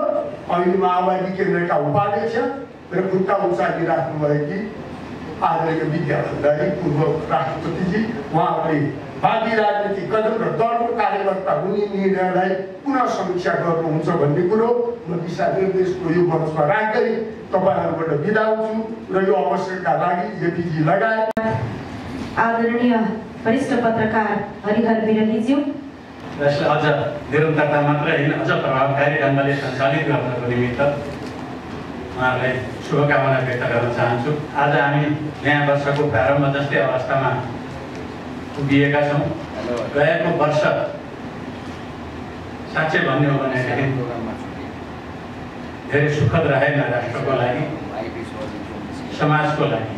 अहिले माओवादी केन्द्रका उपाध्यक्ष र खुट्टा उचालिराख्नु भएकी आदरणीय विद्या भण्डारी पूर्व राष्ट्रपतिजी, उहाँहरूले बाँकी राजनीतिक कदम र दलको कार्यकर्ता हुने निर्णयलाई पुनः समीक्षा गर्नुहुन्छ भन्ने कुरो म दिशानिर्देशको यो मञ्चमा राख्दै तपाईँहरूबाट बिदा हुन्छु र यो अवसरका लागि जेपीजी लगायत आदरणीय वरिष्ठ पत्रकार हरिहर विरहीज्यू, यसलाई अझ निरन्तरता मात्रै होइन, अझ प्रभावकारी ढङ्गले सञ्चालित गर्नको निमित्त उहाँहरूलाई शुभकामना व्यक्त गर्न चाहन्छु। आज हामी नयाँ वर्षको प्रारम्भ जस्तै अवस्थामा उभिएका छौँ। गएको वर्ष साँच्चै भन्ने हो भनेदेखि धेरै सुखद रहेन राष्ट्रको लागि, समाजको लागि।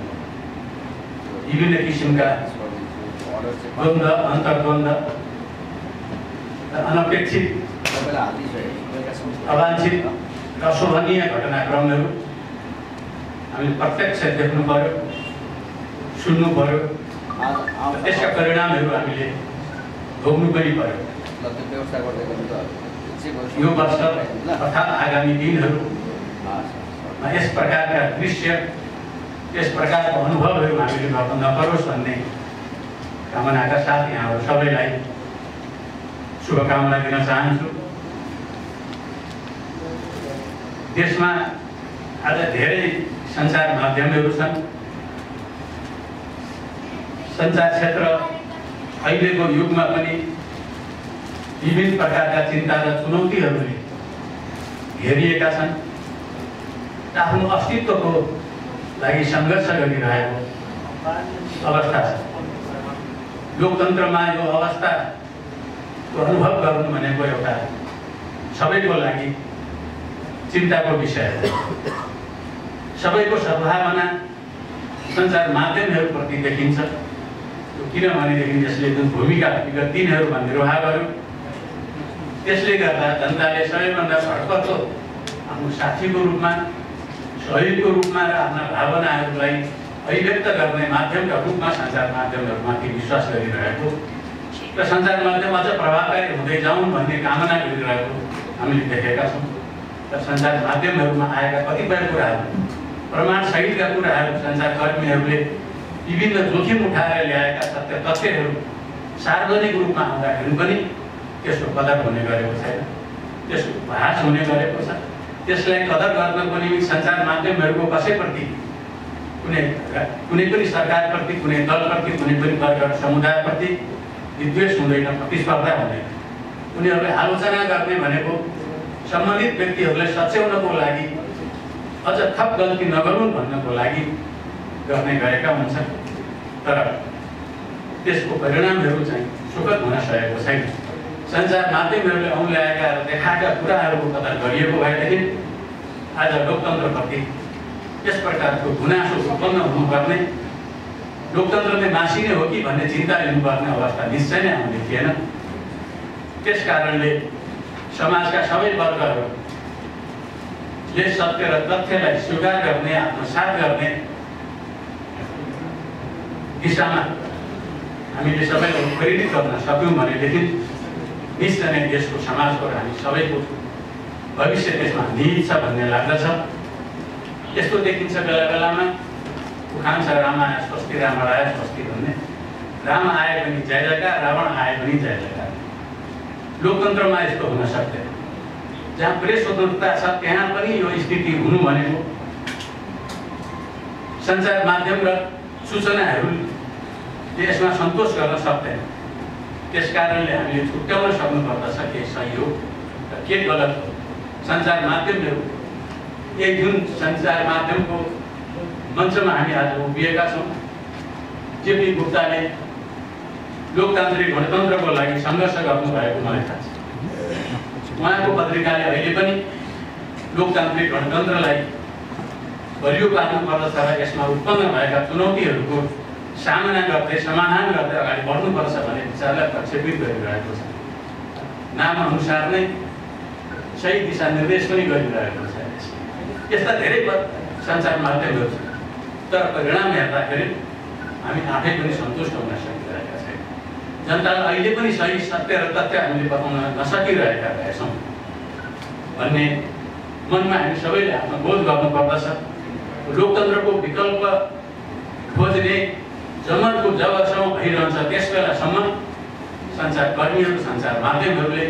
विभिन्न किसिमका द्वन्द्व, अन्तर्द्वन्द्व, अनपेक्षित, अवांछित, अशोभनीय घटनाक्रमहरू हामीले प्रत्यक्ष देख्नु पर्यो, सुन्नु पर्यो। त्यसका परिणामहरू हामीले भोग्नु पनि पर्यो। यो वर्ष अर्थात् आगामी दिनहरूमा यस प्रकारका दृश्य, यस प्रकारको अनुभवहरू हामीले गर्न नपरोस् भन्ने कामनाका साथ यहाँहरू सबैलाई शुभकामना दिन चाहन्छु। देशमा आज धेरै सञ्चार माध्यमहरू छन्। सञ्चार क्षेत्र अहिलेको युगमा पनि विभिन्न प्रकारका चिन्ता र चुनौतीहरूले घेरिएका छन्। आफ्नो अस्तित्वको लागि सङ्घर्ष गरिरहेको अवस्था छ। लोकतन्त्रमा यो अवस्थाको अनुभव गर्नु भनेको एउटा सबैको लागि चिन्ताको विषय हो। सबैको सद्भावना सञ्चार माध्यमहरूप्रति देखिन्छ। किनभनेदेखि यसले जुन भूमिका विगत दिनहरूमा निर्वाह गर्यो, त्यसले गर्दा जनताले सबैभन्दा भरपर्दो आफ्नो साथीको रूपमा, सहयोगको रूपमा र आफ्ना भावनाहरूलाई अभिव्यक्त गर्ने माध्यमका रूपमा सञ्चार माध्यमहरूमाथि विश्वास गरिरहेको र सञ्चार माध्यम अझ प्रभावकारी हुँदै जाउन् भन्ने कामना गरिरहेको हामीले देखेका छौँ। र सञ्चार माध्यमहरूमा आएका कतिपय कुराहरू, प्रमाणसहितका कुराहरू सञ्चारकर्मीहरूले विभिन्न जोखिम उठाएर ल्याएका सत्य तथ्यहरू सार्वजनिक रूपमा आउँदाखेरि पनि त्यसको कदर हुने गरेको छैन, त्यसको बहस हुने गरेको छ। त्यसलाई कदर गर्नको निमित्त सञ्चार माध्यमहरूको कसैप्रति, कुनै पनि सरकारप्रति, कुनै दलप्रति, कुनै पनि वर्ग समुदायप्रति विद्वेष हुँदैन, प्रतिस्पर्धा हुँदैन। उनीहरूले आलोचना गर्ने भनेको सम्बन्धित व्यक्तिहरूलाई सच्याउनको लागि, अझ थप गल्ती नगरून् भन्नको लागि गर्ने गरेका हुन्छन्। तर त्यसको परिणामहरू चाहिँ सुखद हुन सकेको छैन। सञ्चार माध्यमहरूले औँल्याएका र देखाएका कुराहरूको कदर गरिएको भएदेखि आज लोकतन्त्रप्रति यस प्रकारको गुनासो उत्पन्न हुनुपर्ने, लोकतन्त्रले मासिने हो कि भन्ने चिन्ता लिनुपर्ने अवस्था निश्चय नै आउने थिएन। त्यस कारणले समाजका सबै वर्गहरूले सत्य र तथ्यलाई स्वीकार गर्ने, आत्मसात गर्ने दिशामा हामीले सबैलाई प्रेरित गर्न सक्यौँ भनेदेखि निश्चय नै देशको, समाजको र हामी सबैको भविष्य त्यसमा निहित छ भन्ने लाग्दछ। यस्तो देखिन्छ बेला बेलामा, उखान छ राम आए स्वस्ति राम आए स्वस्ति भन्ने। राम आए पनि जय जयकार, रावण आए पनि जय जयकार। लोकतन्त्रमा यस्तो हुन सक्दैन। जहाँ प्रेस स्वतन्त्रता छ त्यहाँ पनि यो स्थिति हुनु भनेको सञ्चार माध्यम र सूचनाहरूले यसमा सन्तोष गर्न सक्दैन। त्यस कारणले हामीले छुट्याउन सक्नुपर्दछ के सही हो र के गलत हो। सञ्चार माध्यमहरू एक जुन सञ्चार माध्यमको मञ्चमा हामी आज उभिएका छौँ। जेपी गुप्ताले लोकतान्त्रिक गणतन्त्रको लागि सङ्घर्ष गर्नुभएको मलाई थाहा छ। उहाँको पत्रिकाले अहिले पनि लोकतान्त्रिक गणतन्त्रलाई बलियो पार्नुपर्दछ र यसमा उत्पन्न भएका चुनौतीहरूको सामना गर्दै समाधान गर्दै अगाडि बढ्नुपर्छ भन्ने विचारलाई प्रक्षेपित गरिरहेको छ। नामअनुसार नै सही दिशानिर्देश पनि गरिरहेको छ। यस्ता धेरै सञ्चार माध्यमहरू छन्, तर परिणाम हेर्दाखेरि हामी आफै पनि सन्तुष्ट हुन सकिरहेका छैनौँ। जनतालाई अहिले पनि सही सत्य र तथ्य हामीले बताउन नसकिरहेका रहेछौँ भन्ने मनमा हामी सबैले आफ्नो बोध गर्नुपर्दछ। लोकतन्त्रको विकल्प खोज्ने जमनको जबसम्म भइरहन्छ त्यस बेलासम्म सञ्चारकर्मीहरू सञ्चार माध्यमहरूले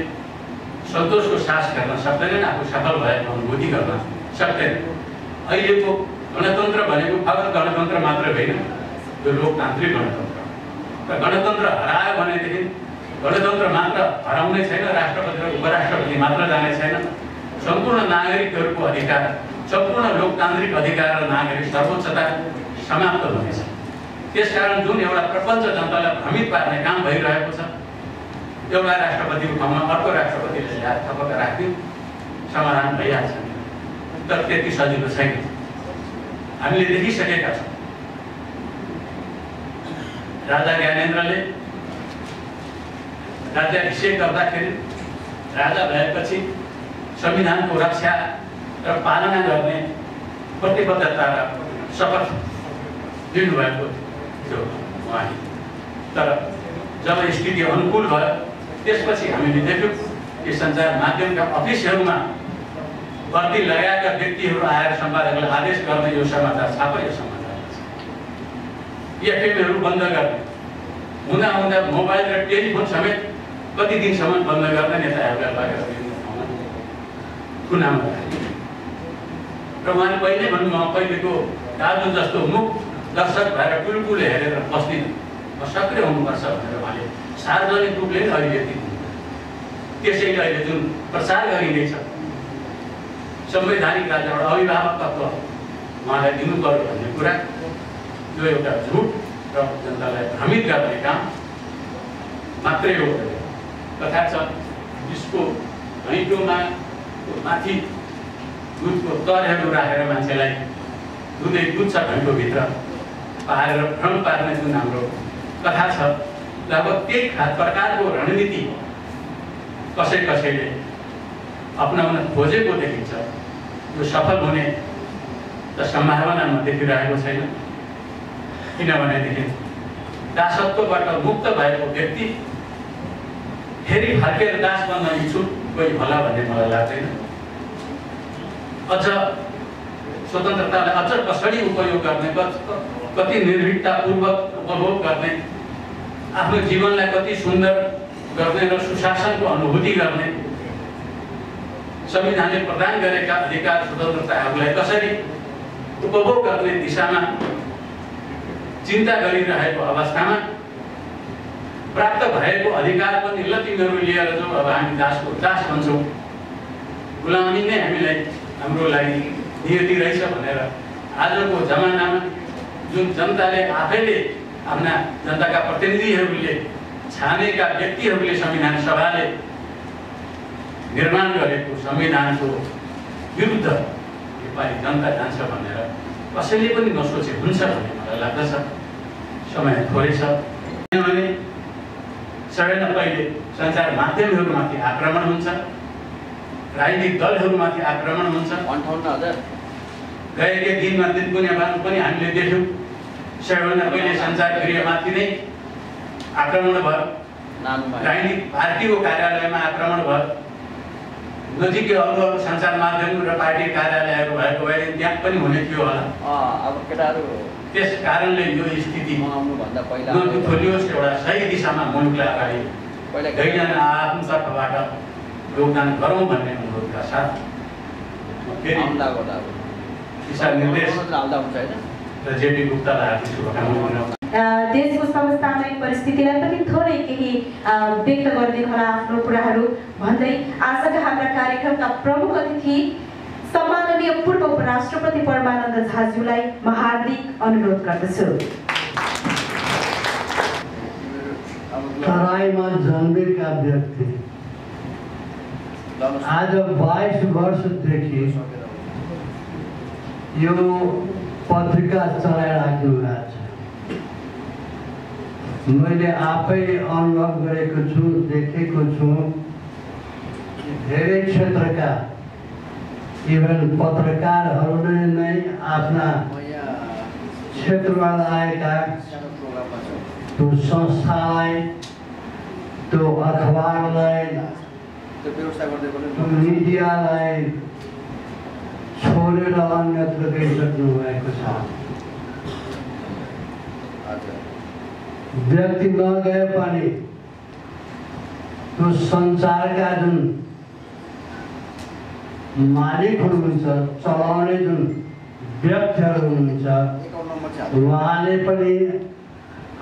सन्तोषको सास गर्न सक्दैनन्, आफू सफल भएको अनुभूति गर्न सक्दैन। अहिलेको गणतन्त्र भनेको फगत गणतन्त्र मात्र होइन, यो लोकतान्त्रिक गणतन्त्र र गणतन्त्र हरायो भनेदेखि गणतन्त्र मात्र हराउने छैन, राष्ट्रपति र उपराष्ट्रपति मात्र जाने छैन। सम्पूर्ण नागरिकहरूको अधिकार, सम्पूर्ण लोकतान्त्रिक अधिकार र नागरिक सर्वोच्चता समाप्त हुनेछ। त्यसकारण जुन एउटा प्रपञ्च जनतालाई भ्रमित पार्ने काम भइरहेको छ, एउटा राष्ट्रपतिको ठाउँमा अर्को राष्ट्रपतिले ल्याएर थपक्क राख्दिउँ समाधान भइहाल्छ, तर त्यति सजिलो छैन। हामीले देखिसकेका छौँ राजा ज्ञानेन्द्रले राज्याभिषेक गर्दाखेरि राजा भएपछि संविधानको रक्षा र पालना गर्ने प्रतिबद्धता र शपथ लिनुभएको थियो उहाँले। तर जब स्थिति अनुकूल भयो त्यसपछि हामीले देख्यौँ कि सञ्चार माध्यमका अफिसहरूमा बत्ती लगाएका व्यक्तिहरू आएर सम्पादकलाई आदेश गर्ने यो समाचार छाप, यो समाचार एफएमहरू बन्द गर्ने हुँदा हुँदा मोबाइल र टेलिफोन समेत कति दिनसम्म बन्द गर्ने नेताहरूलाई लगेर खुनामा र उहाँले पहिले भन्नुभयो पहिलेको दाजु जस्तो मुख दर्शक भएर टुलटुल हेरेर बस्दिनँ, म सक्रिय हुनुपर्छ भनेर उहाँले सार्वजनिक रूपले नै अहिले त्यसैले अहिले जुन प्रचार गरिँदैछ संवैधानिक राज्यबाट अभिभावक तत्त्व उहाँलाई दिनु पर्यो भन्ने कुरा यो एउटा झुट र जनतालाई भ्रमित गर्ने काम मात्रै हो। कथा छ यसको घैँटोमा माथि दुधको तरहरू राखेर मान्छेलाई दुधै दुध छ घैँटोभित्र पारेर भ्रम पार्ने जुन हाम्रो कथा छ, लगभग त्यही प्रकारको रणनीति कसैले अपनाउन खोजेको देखिन्छ। यो सफल हुने त सम्भावना म देखिरहेको छैन, किनभनेदेखि दासत्वबाट मुक्त भएको व्यक्ति फेरि फर्केर दास बन्न इच्छुक कोही होला भन्ने मलाई लाग्दैन। अझ स्वतन्त्रतालाई अझ कसरी उपयोग गर्ने, कति निर्भीकतापूर्वक उपभोग गर्ने, आफ्नो जीवनलाई कति सुन्दर गर्ने र सुशासनको अनुभूति गर्ने, संविधानले प्रदान गरेका अधिकार स्वतन्त्रताहरूलाई कसरी उपभोग गर्ने दिशामा चिन्ता गरिरहेको अवस्थामा प्राप्त भएको अधिकार पनि ल तिमीहरू लिएर जाऊ, अब हामी दासको दास भन्छौँ, गुलामी नै हामीलाई हाम्रो लागि नियति रहेछ भनेर आजको जमानामा जुन जनताले आफैले आफ्ना जनताका प्रतिनिधिहरूले छानेका व्यक्तिहरूले संविधान सभाले निर्माण गरेको संविधानको विरुद्ध नेपाली जनता जान्छ भनेर कसैले पनि नसोचे हुन्छ भन्ने मलाई लाग्दछ। समय थोरै छ किनभने सबैभन्दा पहिले सञ्चार माध्यमहरूमाथि आक्रमण हुन्छ, राजनीतिक दलहरूमाथि आक्रमण हुन्छ। गएकै दिनमा दिनकुनियामा पनि हामीले देख्यौँ सबैभन्दा पहिले सञ्चार गृहमाथि नै आक्रमण भयो, राजनीतिक पार्टीको कार्यालयमा आक्रमण भयो, नजिकै अरू सञ्चार माध्यम र पार्टी कार्यालयहरू भएको भए त्यहाँ पनि हुने थियो होला। अब केटाहरू त्यस कारणले यो स्थिति नथोलियोस्, एउटा सही दिशामा मुलुकलाई अगाडि गइजान आफ्नो तर्फबाट योगदान गरौँ भन्ने अनुरोधका साथ फेरि दिशा निर्देश र जेपी गुप्तालाई हार्दिक शुभकामना। देशको समसामयिक परिस्थितिलाई पनि थोरै केही व्यक्त गरिदिनु होला आफ्नो कुराहरू भन्दै आजका हाम्रा कार्यक्रमका प्रमुख अतिथि सम्माननीय पूर्व उपराष्ट्रपति परमानन्द झाज्यूलाई म हार्दिक अनुरोध गर्दछु। तराईमा जन्मेका व्यक्ति आज 22 वर्षदेखि यो पत्रिका चलाइराख्नु भएको छ। मैले आफै अनुभव गरेको छु, देखेको छु। धेरै क्षेत्रका इभन पत्रकारहरूले नै आफ्ना क्षेत्रमा आएका त्यो संस्थालाई, त्यो अखबारलाई, त्यो मिडियालाई छोडेर अन्यत्र गइसक्नु भएको छ। व्यक्ति नगए पनि त्यो सञ्चारका जुन मालिक हुनुहुन्छ, चलाउने जुन व्यक्तिहरू हुनुहुन्छ, उहाँले पनि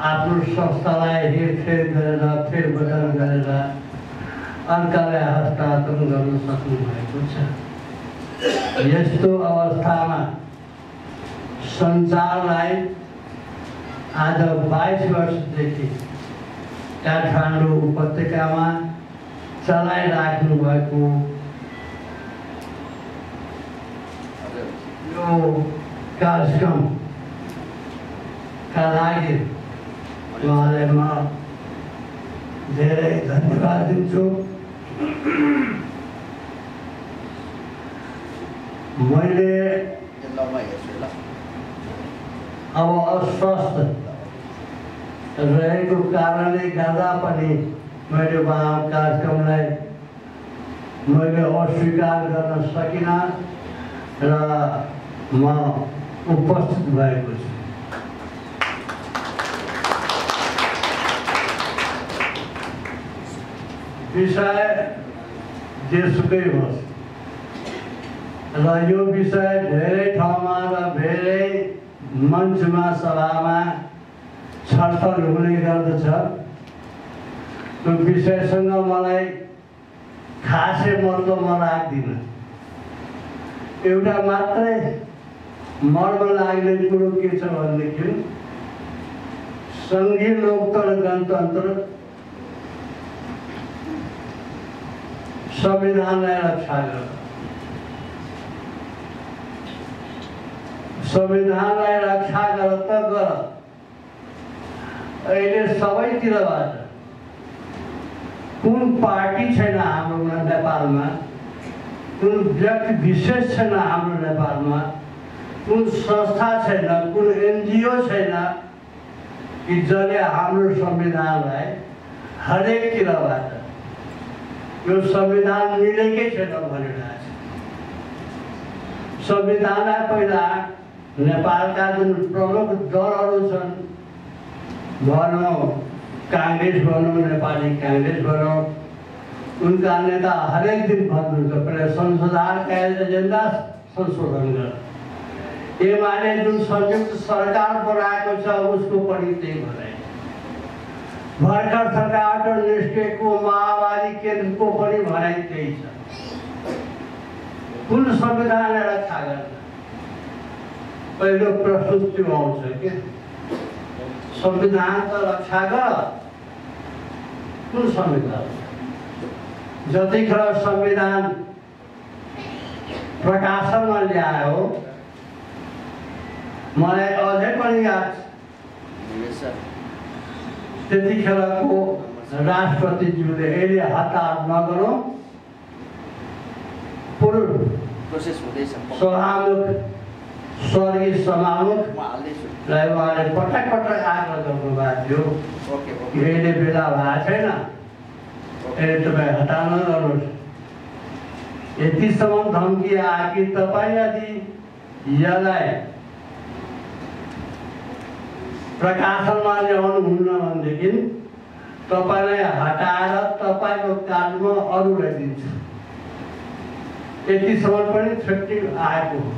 आफ्नो संस्थालाई हेरफेर गरेर फेरबदल गरेर अर्कालाई हस्तान्तरण गर्न सक्नुभएको छ। यस्तो अवस्थामा सञ्चारलाई आज 22 वर्षदेखि काठमाडौँ उपत्यकामा चलाइराख्नु भएको यो कार्यक्रमका लागि उहाँलाई म धेरै धन्यवाद दिन्छु। मैले अब अस्वस्थ रहेको कारणले गर्दा पनि मैले उहाँ कार्यक्रमलाई मैले अस्वीकार गर्न सकिनँ र म उपस्थित भएको छु। विषय जेसुकै होस् र यो विषय धेरै ठाउँमा र धेरै मञ्चमा सभामा छलफल हुने गर्दछ। त्यो विषयसँग मलाई खासै मतलब म राख्दिनँ। एउटा मात्रै मर्म लाग्ने कुरो के छ भनेदेखि सङ्घीय लोकतन्त्र गणतन्त्र संविधानलाई रक्षा गर, संविधानलाई रक्षा गर त गर। अहिले सबैतिरबाट कुन पार्टी छैन हाम्रो नेपालमा, कुन व्यक्ति विशेष छैन हाम्रो नेपालमा, कुन संस्था छैन, कुन एनजिओ छैन कि जसले हाम्रो संविधानलाई हरेकतिरबाट यो संविधान मिलेकै छैन भनिरहेको छ। संविधानलाई पहिला नेपालका जुन प्रमुख दलहरू छन्, भनौँ काङ्ग्रेस भनौँ, नेपाली काङ्ग्रेस भनौँ, उनका नेता हरेक दिन भन्नुहुन्छ पहिला संशोधनका एजेन्डा संशोधन गर। एमाले जुन संयुक्त सरकार बनाएको छ उसको पनि त्यही भनाइ। भर्खर सरकारबाट निस्केको माओवादी केन्द्रको पनि भनाइ त्यही छ। कुन संविधानलाई रक्षा गर्न? पहिलो प्रश्न त्यो आउँछ कि संविधान त रक्षा गर, कुन संविधान? जतिखेर संविधान प्रकाशनमा ल्यायो मलाई अझै पनि याद छ, त्यतिखेरको राष्ट्रपतिज्यूले यसले हतार नगरौँ, पूर्व सभामुख स्वर्गीय सभामुखलाई उहाँले पटक पटक आग्रह गर्नुभएको थियो कि यसले बेला भएको छैन, यसले तपाईँ हटाउन गर्नुहोस्। यतिसम्म धम्की आयो कि तपाईँ यदि यसलाई प्रकाशनमा ल्याउनुहुन्न भनेदेखि तपाईँलाई हटाएर तपाईँको काममा अरूलाई दिन्छु। यतिसम्म पनि छुट्टी आएको हो।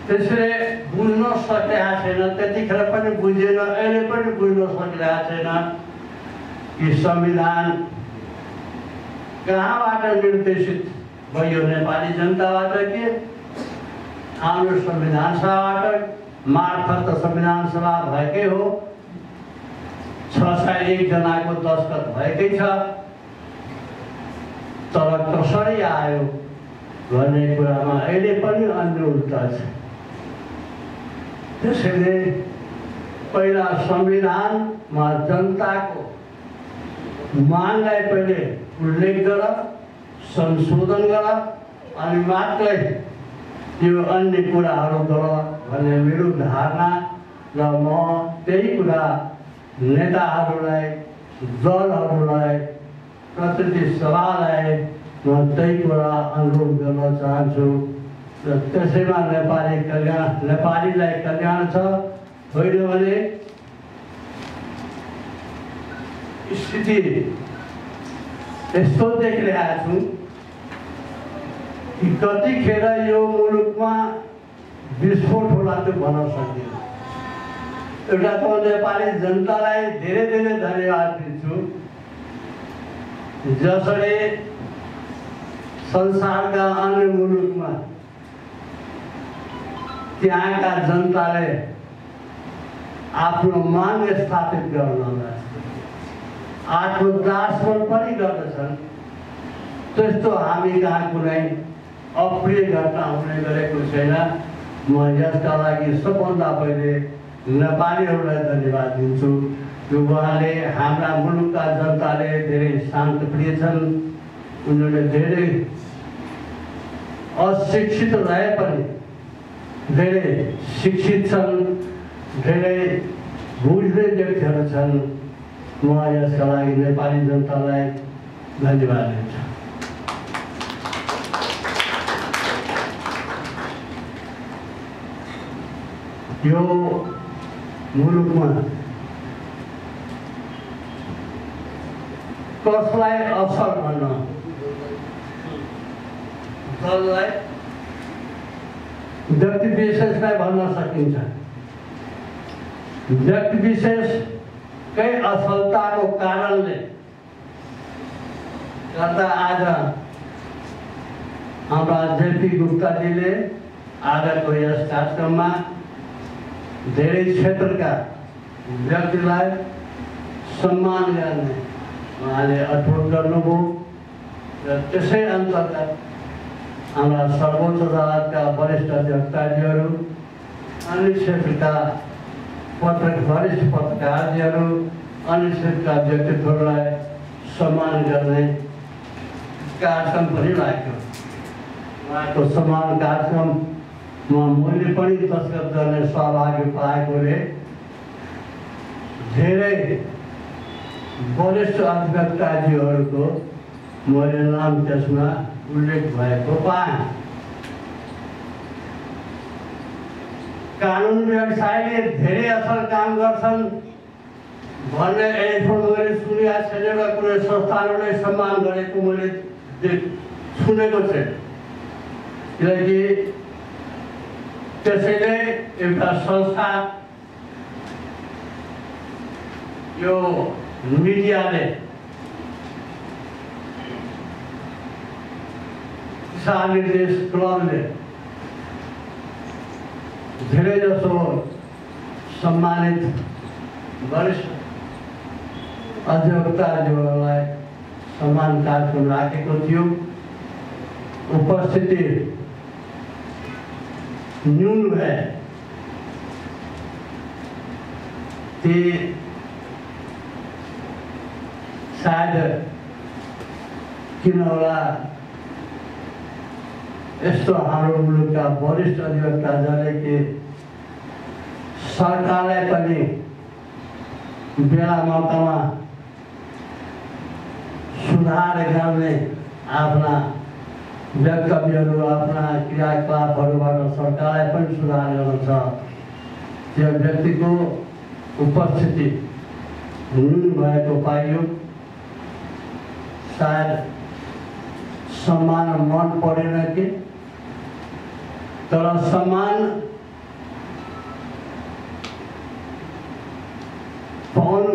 त्यसले बुझ्न सकेका छैन, त्यतिखेर पनि बुझेन, अहिले पनि बुझ्न सकिरहेको छैन कि संविधान कहाँबाट निर्देशित भयो। नेपाली जनताबाट कि हाम्रो संविधान सभाबाट मार्फत त संविधान सभा भएकै हो, 601 जनाको दस्तखत भएकै छ, तर कसरी आयो भन्ने कुरामा अहिले पनि अन्यलता छ। त्यसैले पहिला संविधानमा जनताको मागलाई पहिले उल्लेख गर, संशोधन गर, अनि मात्रै यो अन्य कुराहरू गर भन्ने मेरो धारणा र म त्यही कुरा नेताहरूलाई, दलहरूलाई, प्रतिनिधि सभालाई म त्यही कुरा अनुरोध गर्न चाहन्छु। र त्यसैमा नेपालीलाई कल्याण छ, होइन भने स्थिति यस्तो देखिरहेको छु कि कतिखेर यो मुलुकमा विस्फोट होला त्यो भन्न सकिँदैन। एउटा त नेपाली जनतालाई धेरै धेरै धन्यवाद दिन्छु, जसले संसारका अन्य मुलुकमा त्यहाँका जनताले आफ्नो माग स्थापित गर्नलाई आत्मदार्पण पनि गर्दछन्। त्यस्तो हामी कहाँ कुनै अप्रिय घटना हुने गरेको छैन। म यसका लागि सबभन्दा पहिले नेपालीहरूलाई धन्यवाद दिन्छु। उहाँले हाम्रा मुलुकका जनताले धेरै शान्तप्रिय छन्, उनीहरूले धेरै अशिक्षित रहे पनि धेरै शिक्षित छन्, धेरै बुझ्ने व्यक्तिहरू छन्। म यसका लागि नेपाली जनतालाई धन्यवाद दिन्छु। यो मुलुकमा कसलाई असर भन्न, दललाई, व्यक्ति विशेषलाई भन्न सकिन्छ। व्यक्ति विशेषकै असफलताको कारणले गर्दा आज हाम्रा जेपी गुप्ताजीले आजको यस कार्यक्रममा धेरै क्षेत्रका व्यक्तिलाई सम्मान गर्ने उहाँले अठोट गर्नुभयो। र त्यसै अन्तर्गत हाम्रा सर्वोच्च अदालतका वरिष्ठ अधिवक्ताजीहरू, अन्य क्षेत्रका वरिष्ठ पत्रकारजीहरू, अन्य क्षेत्रका व्यक्तित्वहरूलाई सम्मान गर्ने कार्यक्रम पनि राख्यो। उहाँको सम्मान कार्यक्रममा मैले पनि दस्तखत गर्ने सहभागी पाएकोले धेरै वरिष्ठ अधिवक्ताजीहरूको मैले नाम त्यसमा उल्लेख भएको पाएँ। कानुन व्यवसायले धेरै असल काम गर्छन् भन्ने मैले सुनेका छैन र कुनै संस्थानहरूले सम्मान गरेको मैले सुनेको छैन। किनकि त्यसैले एउटा संस्था यो मिडियाले दिशा निर्देश क्लबले धेरै जसो सम्मानित वरिष्ठ अधिवक्ताहरूलाई सम्मान कार्यक्रम राखेको थियो। उपस्थिति न्यून भए ती शायद किन होला यस्तो हाम्रो मुलुकका वरिष्ठ अधिवक्ताहरूले कि सरकारलाई पनि बेला मौकामा सुधार गर्ने आफ्ना वक्तव्यहरू, आफ्ना क्रियाकलापहरूबाट सरकारलाई पनि सुधार गर्न छ। त्यो व्यक्तिको उपस्थिति न्यून भएको पाइयो। सायद सम्मान मन परेन कि तर सम्मान पाउनु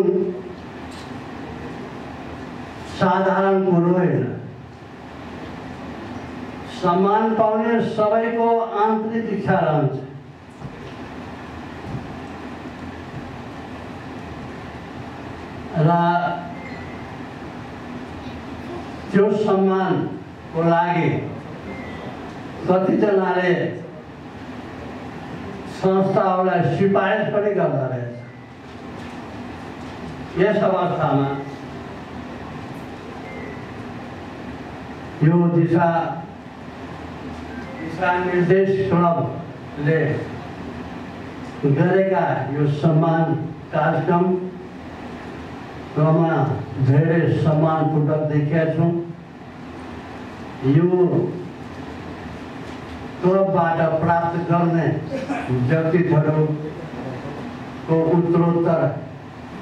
साधारण कुरो होइन। सम्मान पाउने सबैको आन्तरिक इच्छा रहन्छ। र त्यो सम्मानको लागि कतिजनाले संस्थाहरूलाई सिफारिस पनि गर्दो रहेछ। यस अवस्थामा यो दिशा निर्देश क्लबले गरेका यो सम्मान कार्यक्रममा धेरै सम्मानपूर्वक देखेका छौँ। यो क्लबबाट प्राप्त गर्ने व्यक्तित्वहरूको उत्तरोत्तर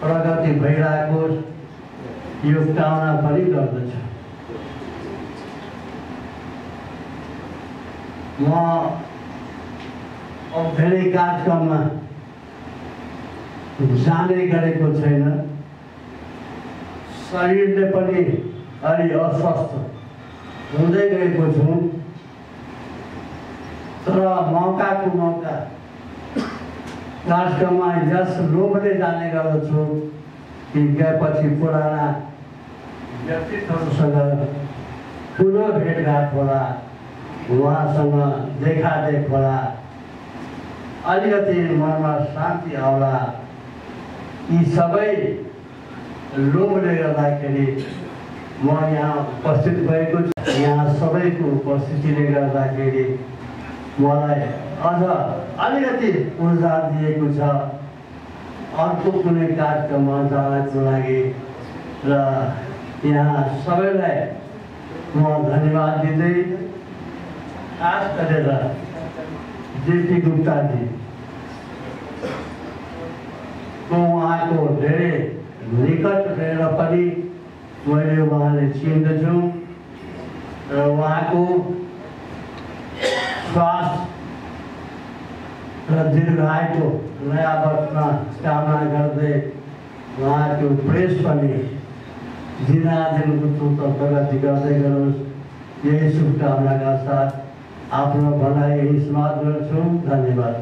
प्रगति भइरहेको यो कामना पनि गर्दछ। म धेरै कार्यक्रममा जाने गरेको छैन। शरीरले पनि अलि अस्वस्थ हुँदै गएको छु। तर मौकाको मौका कार्यक्रममा यस लोभले जाने गर्दछु कि गएपछि पुराना व्यक्तित्वहरूसँग पुनः भेटघाट होला, उहाँसँग देखादेख होला, अलिकति मनमा शान्ति आउला। यी सबै लोभले गर्दाखेरि म यहाँ उपस्थित भएको छु। यहाँ सबैको उपस्थितिले गर्दाखेरि मलाई अझ अलिकति ऊर्जा दिएको छ अर्को कुनै कार्यक्रममा जानको लागि। र यहाँ सबैलाई म धन्यवाद दिँदै खास गरेर जेपी गुप्ताजी उहाँको धेरै निकट रहेर पनि मैले उहाँले चिन्दछु र उहाँको स्वास्थ्य र दीर्घायुको नयाँ वर्षमा कामना गर्दै उहाँको प्रेस पनि दिनादिनको उत्तर प्रगति गर्दै गरोस्, यही शुभकामनाका साथ आफ्नो भनाइ यही समाप्त गर्छु। धन्यवाद।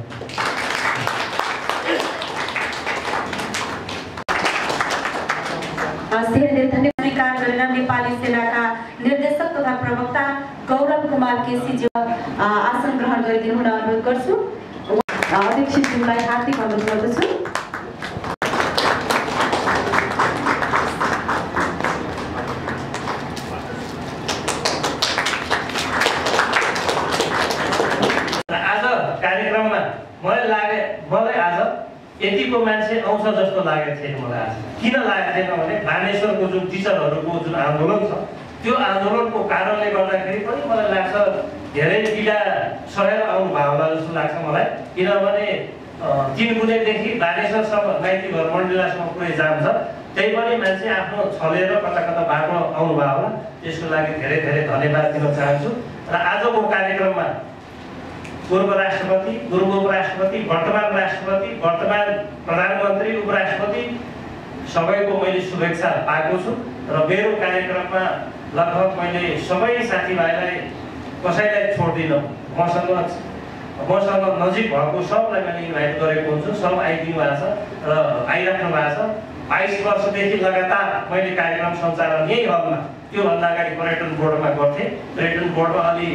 स्वीकार गरेर नेपाली सेनाका निर्देशक तथा प्रवक्ता गौरव कुमार केसीजी आसन ग्रहण गरिदिनु हुन अनुरोध गर्छु। अध्यक्षज्यूलाई हार्दिक अनुरोध गर्दछु। आज कार्यक्रममा मलाई आज यतिको मान्छे आउँछ जस्तो लागेको थिएन। मलाई आज किन लागेको थिएन भने बानेश्वरको जुन टिचरहरूको जुन आन्दोलन छ त्यो आन्दोलनको कारणले गर्दाखेरि पनि मलाई लाग्छ धेरै पीडा सहेर आउनु भयो होला जस्तो लाग्छ मलाई। किनभने चिनकुनेदेखि बानेश्वरसम्म माइती घर मण्डलासम्म पुरै जाम छ। त्यही पनि मान्छे आफ्नो छलेर कता कता बाटो आउनु भयो होला। त्यसको लागि धेरै धेरै धन्यवाद दिन चाहन्छु। र आजको कार्यक्रममा पूर्व राष्ट्रपति, पूर्व उपराष्ट्रपति, वर्तमान राष्ट्रपति, वर्तमान प्रधानमन्त्री, उपराष्ट्रपति सबैको मैले शुभेच्छा पाएको छु। र मेरो कार्यक्रममा लगभग मैले सबै साथीभाइलाई कसैलाई छोड्दिनँ। मसँग नजिक भएको सबलाई मैले इन्भाइट गरेको हुन्छु। सब आइदिनु भएको छ र आइराख्नु भएको छ। 22 वर्षदेखि लगातार मैले कार्यक्रम सञ्चालन यही हलमा, त्योभन्दा अगाडि पर्यटन बोर्डमा गर्थेँ। पर्यटन बोर्डमा अलि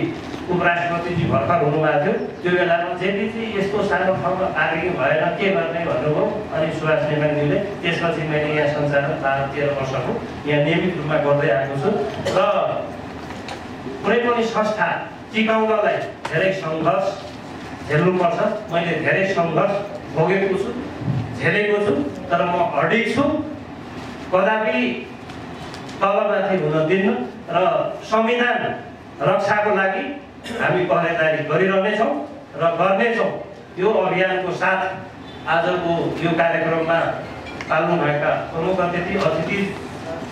उपराष्ट्रपतिजी भर्खर हुनुभएको थियो। त्यो बेलामा जेपीजी यस्तो सानो ठाउँमा पार्किङ भएन, के गर्ने भन्नुभयो। अनि सुभाष नेमाङज्यूले त्यसपछि मैले यहाँ सञ्चालन 12-13 वर्षको यहाँ नियमित रूपमा गर्दै आएको छु। र कुनै पनि संस्था टिकाउनलाई धेरै सङ्घर्ष झेल्नुपर्छ। मैले धेरै सङ्घर्ष भोगेको छु, झेलेको छु। तर म अडिग छु, कदापि तलमाथि हुन दिन्न। र संविधान रक्षाको लागि हामी पहरेदारी गरिरहनेछौँ र गर्नेछौँ। यो अभियानको साथ आजको यो कार्यक्रममा पाल्नुभएका प्रमुख अतिथि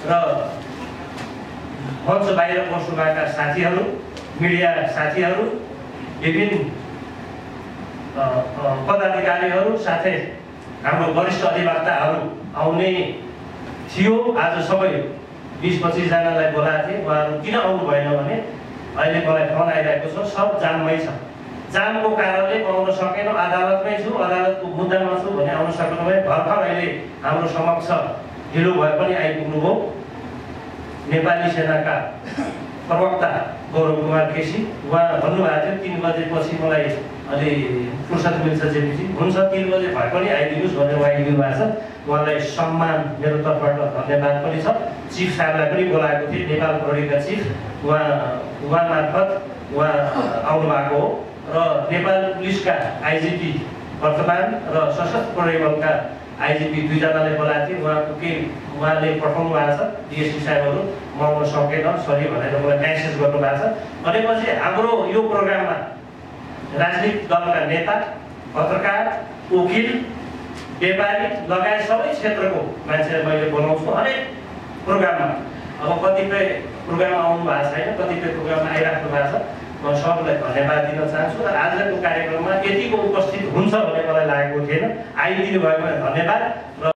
र मञ्च बाहिर बस्नुभएका साथीहरू, मिडिया साथीहरू, विभिन्न पदाधिकारीहरू साथै हाम्रो वरिष्ठ अधिवक्ताहरू आउने थियो। आज सबै 20-25 जनालाई बोलाएको थिएँ। उहाँहरू किन आउनु भएन भने अहिले मलाई फोन आइरहेको छ, सब जाममै छ। जामको कारणले आउन सकेन, अदालतमै छु, अदालतको मुद्दामा छु भने आउन सकेन भने भर्खर अहिले हाम्रो समक्ष ढिलो भए पनि आइपुग्नुभयो नेपाली सेनाका प्रवक्ता गौरव कुमार केसी। उहाँ भन्नुभएको थियो 3 बजेपछि मलाई अलि फुर्सद मिल्छ जेपिसी, हुन्छ 3 बजे भए पनि आइदिनुहोस् भनेर उहाँ आइदिनु भएको छ। उहाँलाई सम्मान मेरो तर्फबाट धन्यवाद पनि छ। चिफ साहबलाई पनि बोलाएको थिएँ, नेपाल प्रहरीका चिफ, उहाँ मार्फत उहाँ आउनु भएको हो। र नेपाल पुलिसका आइजिपी वर्तमान र सशस्त्र प्रहरी बलका आइजिपी 2 जनालाई बोलाएको थिएँ। उहाँले पठाउनु भएको छ, डिएसपी साहबहरू म आउन सकेन सरी भनेर मलाई म्यासेज गर्नुभएको छ। भनेपछि हाम्रो यो प्रोग्राममा राजनीतिक दलका नेता, पत्रकार, वकिल, व्यापारी लगायत सबै क्षेत्रको मान्छेलाई मैले बोलाउँछु हरेक प्रोग्राममा। अब कतिपय प्रोग्राममा आउनु भएको छैन, कतिपय प्रोग्राममा आइराख्नु भएको छ। म सबैलाई धन्यवाद दिन चाहन्छु। र आजको कार्यक्रममा यतिको उपस्थित हुन्छ भन्ने मलाई लागेको थिएन। आइदिनु भयो भने धन्यवाद। र